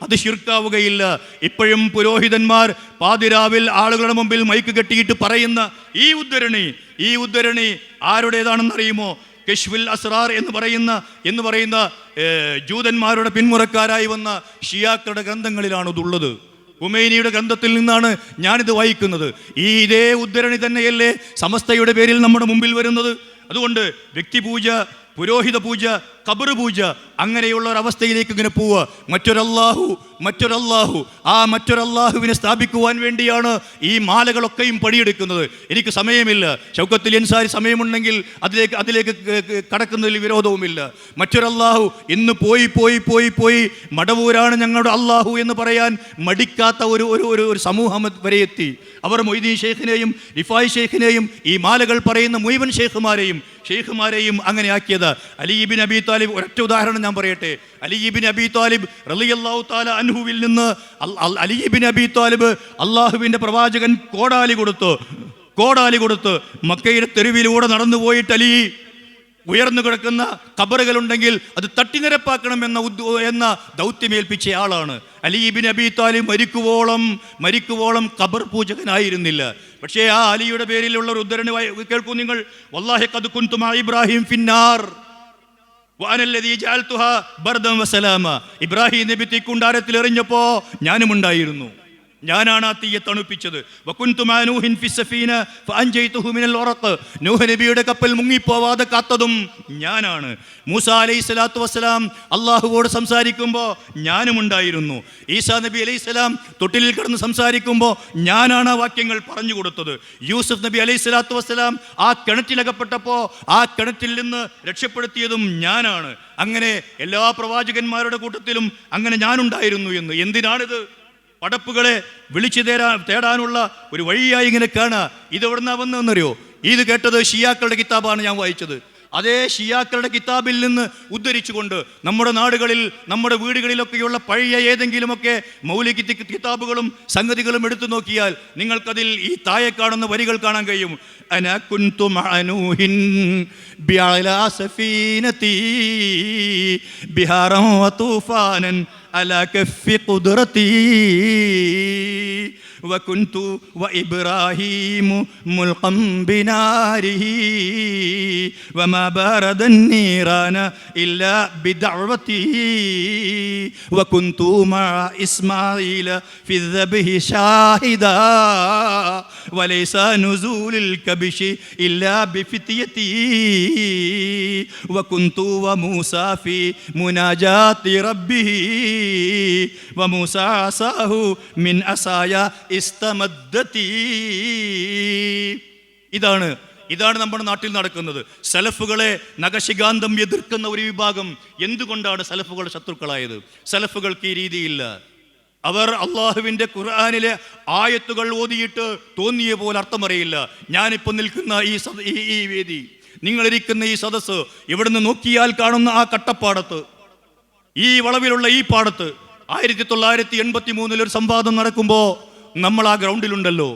അത് ശിർക്കാവുകയില്ല. ഇപ്പോഴും പുരോഹിതന്മാർ പാതിരാവിൽ ആളുകളുടെ മുമ്പിൽ മൈക്ക് കെട്ടിയിട്ട് പറയുന്ന ഈ ഉദ്ധരണി ആരുടേതാണെന്നറിയുമോ? കശ്ഫുൽ അസ്റാർ എന്ന് പറയുന്ന ജൂതന്മാരുടെ പിന്മുറക്കാരായി വന്ന ഷിയാക്കളുടെ ഗ്രന്ഥങ്ങളിലാണ് ഇതുള്ളത്. ഖുമൈനിയുടെ ഗ്രന്ഥത്തിൽ നിന്നാണ് ഞാനിത് വായിക്കുന്നത്. ഇതേ ഉദ്ധരണി തന്നെയല്ലേ സമസ്തയുടെ പേരിൽ നമ്മുടെ മുമ്പിൽ വരുന്നത്? അതുകൊണ്ട് വ്യക്തിപൂജ, പുരോഹിത പൂജ, ഖബർ പൂജ, അങ്ങനെയുള്ള ഒരവസ്ഥയിലേക്ക് ഇങ്ങനെ പോവുക. മറ്റൊരല്ലാഹുവിനെ സ്ഥാപിക്കുവാൻ വേണ്ടിയാണ് ഈ മാലകളൊക്കെയും പണിയെടുക്കുന്നത്. എനിക്ക് സമയമില്ല. ഷൗക്കത്തുൽ അൻസാരി സമയമുണ്ടെങ്കിൽ അതിലേക്ക് കടക്കുന്നതിൽ വിരോധവുമില്ല. മറ്റൊരല്ലാഹു ഇന്ന് പോയി മടവൂരാണ് ഞങ്ങളുടെ അല്ലാഹു എന്ന് പറയാൻ മടിക്കാത്ത ഒരു സമൂഹം വരെ എത്തി. അവർ മൊയ്തീൻ ഷെയ്ഖിനെയും റിഫായി ഷെയ്ഖിനെയും ഈ മാലകൾ പറയുന്ന മുഴുവൻ ഷെയ്ഖുമാരെയും അങ്ങനെ ആക്കിയത്. അലി ഇബ്നു അബീ താലിബ്, ഒരൊറ്റ ഉദാഹരണം ഞാൻ പറയട്ടെ. അലി ഇബ്നു അബീ താലിബ് റളിയല്ലാഹു തആല അൻഹുവിൽ നിന്ന് അലി ഇബ്നു അബീ താലിബ് അള്ളാഹുവിൻ്റെ പ്രവാചകൻ കോടാലി കൊടുത്ത് മക്കയുടെ തെരുവിലൂടെ നടന്നു പോയിട്ട് അലി ഉയർന്നു കിടക്കുന്ന ഖബറുകളുണ്ടെങ്കിൽ അത് തട്ടിനിരപ്പാക്കണം എന്ന ദൗത്യമേൽപ്പിച്ച ആളാണ്. അലി ഇബ്നു അബീ താലിബ് മരിക്കുവോളം ഖബർ പൂജകനായിരുന്നില്ല. പക്ഷേ ആ അലിയുടെ പേരിലുള്ള ഒരു ഉദ്ധരണി കേൾക്കൂ നിങ്ങൾ. വല്ലാഹി ഖദ് കുൻതു മഅ ഇബ്രാഹിം ഫിന്നാർ വഅനല്ലദീ ജഅൽതുഹാ ബർദൻ വസലാമ. ഇബ്രാഹിം നബി തീക്കുണ്ടാരത്തിൽ എറിഞ്ഞപ്പോ ഞാനും ഉണ്ടായിരുന്നു. ഞാനാണ് ആ തീയെ തണുപ്പിച്ചത്. വകുൻതു മഅ നൂഹിൻ ഫിസ്സഫീന ഫഅൻജയ്തുഹു മിനൽ ഉറഖ്. നൂഹ് നബിയുടെ കപ്പൽ മുങ്ങിപ്പോവാതെ കാത്തതും ഞാനാണ്. മൂസ അലൈഹിസ്സലാത്തു വസ്സലാം അള്ളാഹുവോട് സംസാരിക്കുമ്പോൾ ഞാനും ഉണ്ടായിരുന്നു. ഈസാ നബി അലൈഹിസ്സലാം തൊട്ടിലിൽ കിടന്ന് സംസാരിക്കുമ്പോൾ ഞാനാണ് ആ വാക്യങ്ങൾ പറഞ്ഞു കൊടുത്തത്. യൂസുഫ് നബി അലൈഹിസ്സലാത്തു വസ്സലാം ആ കിണറ്റിലകപ്പെട്ടപ്പോൾ ആ കിണറ്റിൽ നിന്ന് രക്ഷപ്പെടുത്തിയതും ഞാനാണ്. അങ്ങനെ എല്ലാ പ്രവാചകന്മാരുടെ കൂട്ടത്തിലും അങ്ങനെ ഞാനുണ്ടായിരുന്നു എന്ന്. എന്തിനാണിത്? പടപ്പുകളെ വിളിച്ചു തേടാനുള്ള ഒരു വഴിയായി ഇങ്ങനെ കാണുക. ഇതെവിടുന്നാ വന്നതെന്നറിയോ? ഇത് കേട്ടത് ഷിയാക്കളുടെ കിതാബാണ് ഞാൻ വായിച്ചത്. അതേ ഷിയാക്കളുടെ കിതാബിൽ നിന്ന് ഉദ്ധരിച്ചുകൊണ്ട് നമ്മുടെ നാടുകളിൽ, നമ്മുടെ വീടുകളിലൊക്കെയുള്ള പഴയ ഏതെങ്കിലുമൊക്കെ മൗലിക കിതാബുകളും സംഗതികളും എടുത്തു നോക്കിയാൽ നിങ്ങൾക്കതിൽ ഈ താഴെ കാണുന്ന വരികൾ കാണാൻ കഴിയും. അന കുൻതു മഅ നൂഹിൻ ബിഅലാ സഫീനതി ബിഹാറൻ വതൂഫാനൻ അലാ കഫി ഖുദ്റതി വകുൻതു വഇബ്രാഹീമു മുൽഖം ബിനാരിഹി വമാ ബറദൻ നീറാന ഇല്ലാ ബിദഅവതി വകുൻതു മഅ ഇസ്മാഈല ഫി ദബ്ഹി ഷാഹിദാ വലൈസ നുസൂലുൽ കബശി ഇല്ലാ ബിഫിത്യതി വകുൻതു വമൂസാ ഫി മുനാജാതി റബ്ബിഹി വമൂസാ അസാഹു മിൻ അസായ ഇസ്തമദ്ദതി. ഇതാണ് നമ്മുടെ നാട്ടിൽ നടക്കുന്നത്. സലഫുകളെ നഖശികാന്തം എതിർക്കുന്ന ഒരു വിഭാഗം. എന്തുകൊണ്ടാണ് സലഫുകൾ ശത്രുക്കളായത്? സലഫുകൾക്ക് ഈ രീതിയില്ല. അവർ അള്ളാഹുവിൻ്റെ ഖുർആനിലെ ആയത്തുകൾ ഓതിയിട്ട് തോന്നിയ പോലെ അർത്ഥമറിയില്ല. ഞാനിപ്പോൾ നിൽക്കുന്ന ഈ വേദി, നിങ്ങളിരിക്കുന്ന ഈ സദസ്സ്, ഇവിടുന്ന് നോക്കിയാൽ കാണുന്ന ആ കട്ടപ്പാടത്ത്, ഈ വളവിലുള്ള ഈ പാടത്ത് 1983 ഒരു സംവാദം നടക്കുമ്പോൾ നമ്മൾ ആ ഗ്രൗണ്ടിലുണ്ടല്ലോ.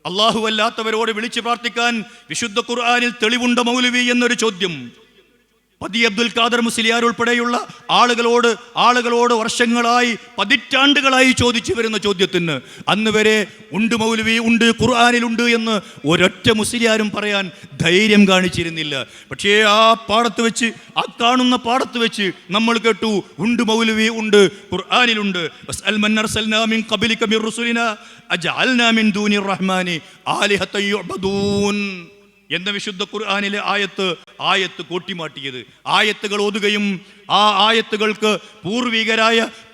അള്ളാഹു അല്ലാത്തവരോട് വിളിച്ചു പ്രാർത്ഥിക്കാൻ വിശുദ്ധ ഖുർആനിൽ തെളിവുണ്ട മൗലവി എന്നൊരു ചോദ്യം പതി അബ്ദുൽ ഖാദർ മുസ്ലിയാർ ഉൾപ്പെടെയുള്ള ആളുകളോട് വർഷങ്ങളായി, പതിറ്റാണ്ടുകളായി ചോദിച്ചു വരുന്ന ചോദ്യത്തിന് അന്ന് വരെ ഉണ്ട് മൗലവി, ഉണ്ട് ഖുർആനിലുണ്ട് എന്ന് ഒരൊറ്റ മുസ്ലിയാരും പറയാൻ ധൈര്യം കാണിച്ചിരുന്നില്ല. പക്ഷേ ആ പാടത്ത് വെച്ച്, ആ കാണുന്ന പാടത്ത് വെച്ച് നമ്മൾ കേട്ടു, ഉണ്ട് മൗലവി, ഉണ്ട് ഖുർആനിലുണ്ട്. വസ്അൽ മൻ അർസൽനാ മിൻ ഖബ്ലിക മിർ റുസുലിനാ അജഅൽനാ മിൻ ദൂനിർ റഹ്മാനി ആലിഹത യുഅബദൂൻ എന്ന വിശുദ്ധ ഖുർആനിലെ ആയത്ത് കോട്ടിമാട്ടിയത്. ആയത്തുകൾ ഓതുകയും ആ ആയത്തുകൾക്ക്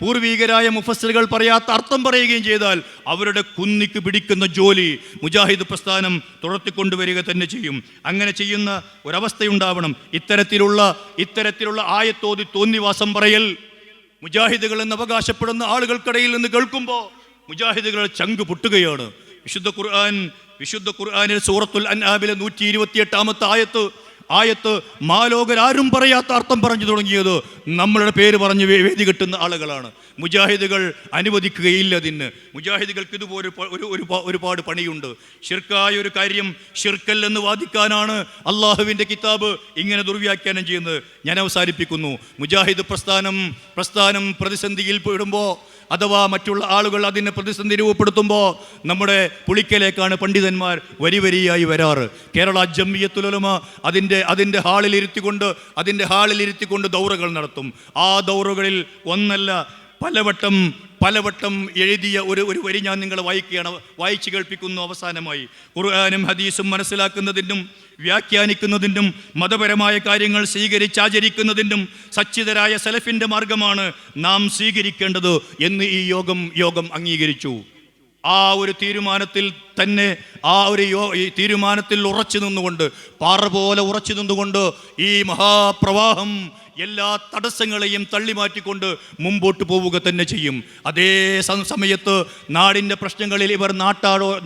പൂർവികരായ മുഫസ്സിറുകൾ പറയാത്ത അർത്ഥം പറയുകയും ചെയ്താൽ അവരുടെ കുന്നിക്ക് പിടിക്കുന്ന ജോലി മുജാഹിദ് പ്രസ്ഥാനം തുടർത്തിക്കൊണ്ടുവരിക തന്നെ ചെയ്യും. അങ്ങനെ ചെയ്യുന്ന ഒരവസ്ഥയുണ്ടാവണം. ഇത്തരത്തിലുള്ള ആയത്തോതി തോന്നിവാസം പറയൽ മുജാഹിദുകൾ എന്ന് അവകാശപ്പെടുന്ന ആളുകൾക്കിടയിൽ നിന്ന് കേൾക്കുമ്പോൾ മുജാഹിദുകളുടെ ചങ്ക് പൊട്ടുകയാണ്. വിശുദ്ധ ഖുർആൻ വിശുദ്ധ ഖുർആനിൽ സൂറത്തുൽ അൻആമിലെ 128 ആയത്ത് മാലോകരാരും പറയാത്ത അർത്ഥം പറഞ്ഞു തുടങ്ങിയത് നമ്മളുടെ പേര് പറഞ്ഞ് വേദി കെട്ടുന്ന ആളുകളാണ്. മുജാഹിദുകൾ അനുവദിക്കുകയില്ല. അതിന് മുജാഹിദുകൾക്ക് ഇതുപോലെ ഒരുപാട് പണിയുണ്ട്. ഷിർക്കായ ഒരു കാര്യം ഷിർക്കല്ലെന്ന് വാദിക്കാനാണ് അള്ളാഹുവിൻ്റെ കിതാബ് ഇങ്ങനെ ദുർവ്യാഖ്യാനം ചെയ്യുന്നത്. ഞാൻ അവസാനിപ്പിക്കുന്നു. മുജാഹിദ് പ്രസ്ഥാനം പ്രതിസന്ധിയിൽ പെടുമ്പോൾ അഥവാ മറ്റുള്ള ആളുകൾ അതിനെ പ്രതിസന്ധി രൂപപ്പെടുത്തുമ്പോൾ നമ്മുടെ പുളിക്കലേക്കാണ് പണ്ഡിതന്മാർ വരിയായി വരാറ്. കേരള ജംഇയ്യത്തുൽ ഉലമ അതിൻ്റെ ഹാളിലിരുത്തിക്കൊണ്ട് ദൗറകൾ നടത്തും. ആ ദൗറകളിൽ ഒന്നല്ല പലവട്ടം എഴുതിയ ഒരു വരി ഞാൻ നിങ്ങളെ വായിച്ചു കേൾപ്പിക്കുന്നു. അവസാനമായി, ഖുർആനും ഹദീസും മനസ്സിലാക്കുന്നതിനും വ്യാഖ്യാനിക്കുന്നതിനും മതപരമായ കാര്യങ്ങൾ സ്വീകരിച്ചാചരിക്കുന്നതിനും സച്ചിതരായ സലഫിൻ്റെ മാർഗമാണ് നാം സ്വീകരിക്കേണ്ടത് എന്ന് ഈ യോഗം അംഗീകരിച്ചു. ആ ഒരു തീരുമാനത്തിൽ തന്നെ ഈ തീരുമാനത്തിൽ ഉറച്ചു നിന്നുകൊണ്ട്, പാറ പോലെ ഉറച്ചു നിന്നുകൊണ്ട് ഈ മഹാപ്രവാഹം എല്ലാ തടസ്സങ്ങളെയും തള്ളിമാറ്റിക്കൊണ്ട് മുമ്പോട്ട് പോവുക തന്നെ ചെയ്യും. അതേ സമയത്ത് നാടിൻ്റെ പ്രശ്നങ്ങളിൽ ഇവർ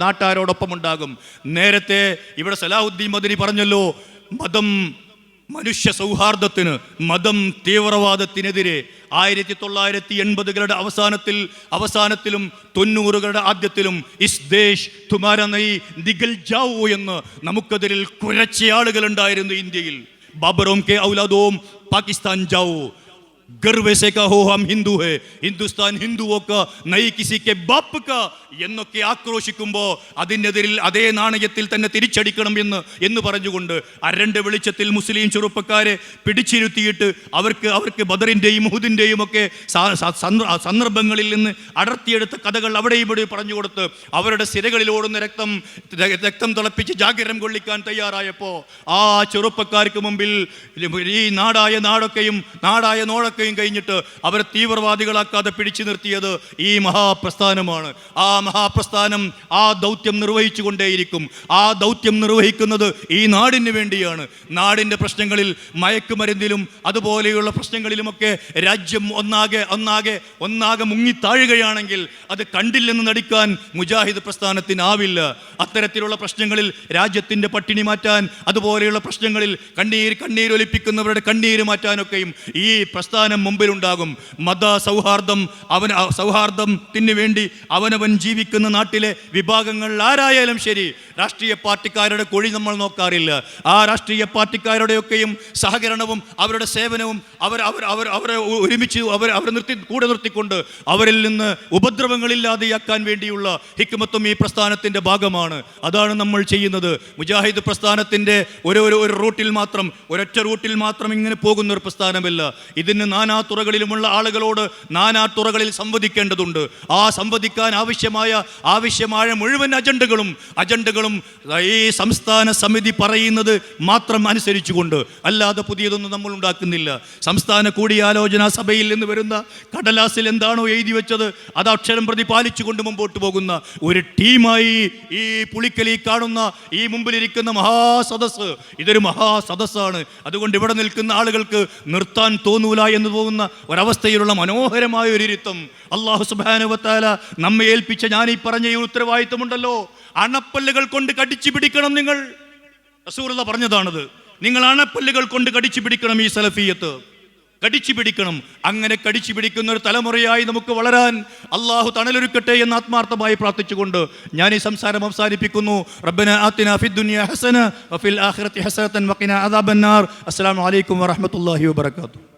നാട്ടാരോടൊപ്പമുണ്ടാകും. നേരത്തെ ഇവിടെ സലാഹുദ്ദീൻ മദനി പറഞ്ഞല്ലോ, മതം മനുഷ്യ സൗഹാർദ്ദത്തിന്, മതം തീവ്രവാദത്തിനെതിരെ 1980കളുടെ അവസാനത്തിലും 90കളുടെ ആദ്യത്തിലും is Desh തുമാര Nayi Nigel Joao എന്ന് നമുക്കെതിരിൽ കുരച്ച ആളുകളുണ്ടായിരുന്നു ഇന്ത്യയിൽ. ബാബറോം കെ ഔലാദോം പാകിസ്ഥാൻ ജാവോ, ഗർവേ സേ കഹോ ഹം ഹിന്ദു ഹേ, ഹിന്ദുസ്ഥാൻ ഹിന്ദുവോ കാ നയി കിസി കെ ബാപ്പ് കാ എന്നൊക്കെ ആക്രോശിക്കുമ്പോൾ അതിനെതിരിൽ അതേ നാണയത്തിൽ തന്നെ തിരിച്ചടിക്കണം എന്ന് പറഞ്ഞുകൊണ്ട് അരണ്ട് വെളിച്ചത്തിൽ മുസ്ലിം ചെറുപ്പക്കാരെ പിടിച്ചിരുത്തിയിട്ട് അവർക്ക് ബദറിൻ്റെയും ഉഹുദിൻ്റെയും ഒക്കെ സന്ദർഭങ്ങളിൽ നിന്ന് അടർത്തിയെടുത്ത കഥകൾ അവിടെ ഇവിടെ പറഞ്ഞു കൊടുത്ത് അവരുടെ സിരകളിലോടുന്ന രക്തം തിളപ്പിച്ച് ജാഗരം കൊള്ളിക്കാൻ തയ്യാറായപ്പോൾ ആ ചെറുപ്പക്കാർക്ക് മുമ്പിൽ ഈ നാടായ നോടൊക്കെയും കഴിഞ്ഞിട്ട് അവരെ തീവ്രവാദികളാക്കാതെ പിടിച്ചു നിർത്തിയത് ഈ മഹാപ്രസ്ഥാനമാണ്. ആ മഹാപ്രസ്ഥാനം ആ ദൗത്യം നിർവഹിച്ചു കൊണ്ടേയിരിക്കും. ആ ദൗത്യം നിർവഹിക്കുന്നത് ഈ നാടിന് വേണ്ടിയാണ്. നാടിൻ്റെ പ്രശ്നങ്ങളിൽ, മയക്കുമരുന്നിലും അതുപോലെയുള്ള പ്രശ്നങ്ങളിലുമൊക്കെ രാജ്യം ഒന്നാകെ മുങ്ങിത്താഴുകയാണെങ്കിൽ അത് കണ്ടില്ലെന്ന് നടിക്കാൻ മുജാഹിദ് പ്രസ്ഥാനത്തിനാവില്ല. അത്തരത്തിലുള്ള പ്രശ്നങ്ങളിൽ രാജ്യത്തിൻ്റെ പട്ടിണി മാറ്റാൻ, അതുപോലെയുള്ള പ്രശ്നങ്ങളിൽ കണ്ണീരൊലിപ്പിക്കുന്നവരുടെ കണ്ണീര് മാറ്റാനൊക്കെയും ഈ പ്രസ്ഥാനം മുമ്പിലുണ്ടാകും. മത സൗഹാർദ്ദത്തിന് വേണ്ടി അവനവൻ ജീവിക്കുന്ന നാട്ടിലെ വിഭാഗങ്ങൾ ആരായാലും ശരി, രാഷ്ട്രീയ പാർട്ടിക്കാരുടെ കൊഴി നമ്മൾ നോക്കാറില്ല. ആ രാഷ്ട്രീയ പാർട്ടിക്കാരുടെയൊക്കെയും സഹകരണവും അവരുടെ സേവനവും അവരെ ഒരുമിച്ച് കൂടെ നിർത്തിക്കൊണ്ട് അവരിൽ നിന്ന് ഉപദ്രവങ്ങളില്ലാതെയാക്കാൻ വേണ്ടിയുള്ള ഹിക്മത്തും ഈ പ്രസ്ഥാനത്തിൻ്റെ ഭാഗമാണ്. അതാണ് നമ്മൾ ചെയ്യുന്നത്. മുജാഹിദ് പ്രസ്ഥാനത്തിൻ്റെ ഒരൊറ്റ റൂട്ടിൽ മാത്രം ഇങ്ങനെ പോകുന്ന ഒരു പ്രസ്ഥാനമല്ല. ഇതിന് നാനാ തുറകളിലുമുള്ള ആളുകളോട് നാനാ തുറകളിൽ സംവദിക്കേണ്ടതുണ്ട്. ആ സംവദിക്കാൻ ആവശ്യമായ മുഴുവൻ അജണ്ടകളും ഈ സംസ്ഥാന സമിതി പറയുന്നത് മാത്രം അനുസരിച്ചുകൊണ്ട്, അല്ലാതെ പുതിയതൊന്നും നമ്മൾ ഉണ്ടാക്കുന്നില്ല. സംസ്ഥാന കൂടിയാലോചനാ സഭയിൽ നിന്ന് വരുന്ന കടലാസിൽ എന്താണോ എഴുതി വെച്ചത് അത് അക്ഷരം പ്രതി പാലിച്ചുകൊണ്ട് മുമ്പോട്ട് പോകുന്ന ഒരു ടീമായി ഈ പുളിക്കലി കാണുന്ന ഈ മുമ്പിലിരിക്കുന്ന മഹാസദസ്സ് ഇതൊരു മഹാസദസ്സാണ്. അതുകൊണ്ട് ഇവിടെ നിൽക്കുന്ന ആളുകൾക്ക് നിർത്താൻ തോന്നൂല എന്ന് പോകുന്ന ഒരവസ്ഥയിലുള്ള മനോഹരമായ ഒരു ഇരുത്തം അല്ലാഹു സുബ്ഹാനഹു വ തആല നമ്മെ ഏൽപ്പിച്ച ഞാൻ ഈ പറഞ്ഞ ഈ ഉത്തരവാദിത്വമുണ്ടല്ലോ, അണപ്പല്ലുകൾ കൊണ്ട് കടിച്ചു പിടിക്കണം. നിങ്ങൾ റസൂലുള്ളാഹി പറഞ്ഞതാണത്. നിങ്ങൾ അണപ്പല്ലുകൾ കൊണ്ട് കടിച്ചു പിടിക്കണം. ഈ സലഫിയത്ത് കടിച്ചു പിടിക്കണം. അങ്ങനെ കടിച്ചു പിടിക്കുന്ന ഒരു തലമുറയായി നമുക്ക് വളരാൻ അള്ളാഹു തണലൊരുക്കട്ടെ എന്ന് ആത്മാർത്ഥമായി പ്രാർത്ഥിച്ചുകൊണ്ട് ഞാൻ ഈ സംസാരം അവസാനിപ്പിക്കുന്നു. റബ്ബനാ ആതിനാ ഫിദ്ദുനിയ ഹസന വഫിൽ ആഖിറതി ഹസനതൻ വഖിനാ അദാബന്നാർ. അസ്സലാമു അലൈക്കും വറഹ്മത്തുള്ളാഹി വബറകാതുഹു.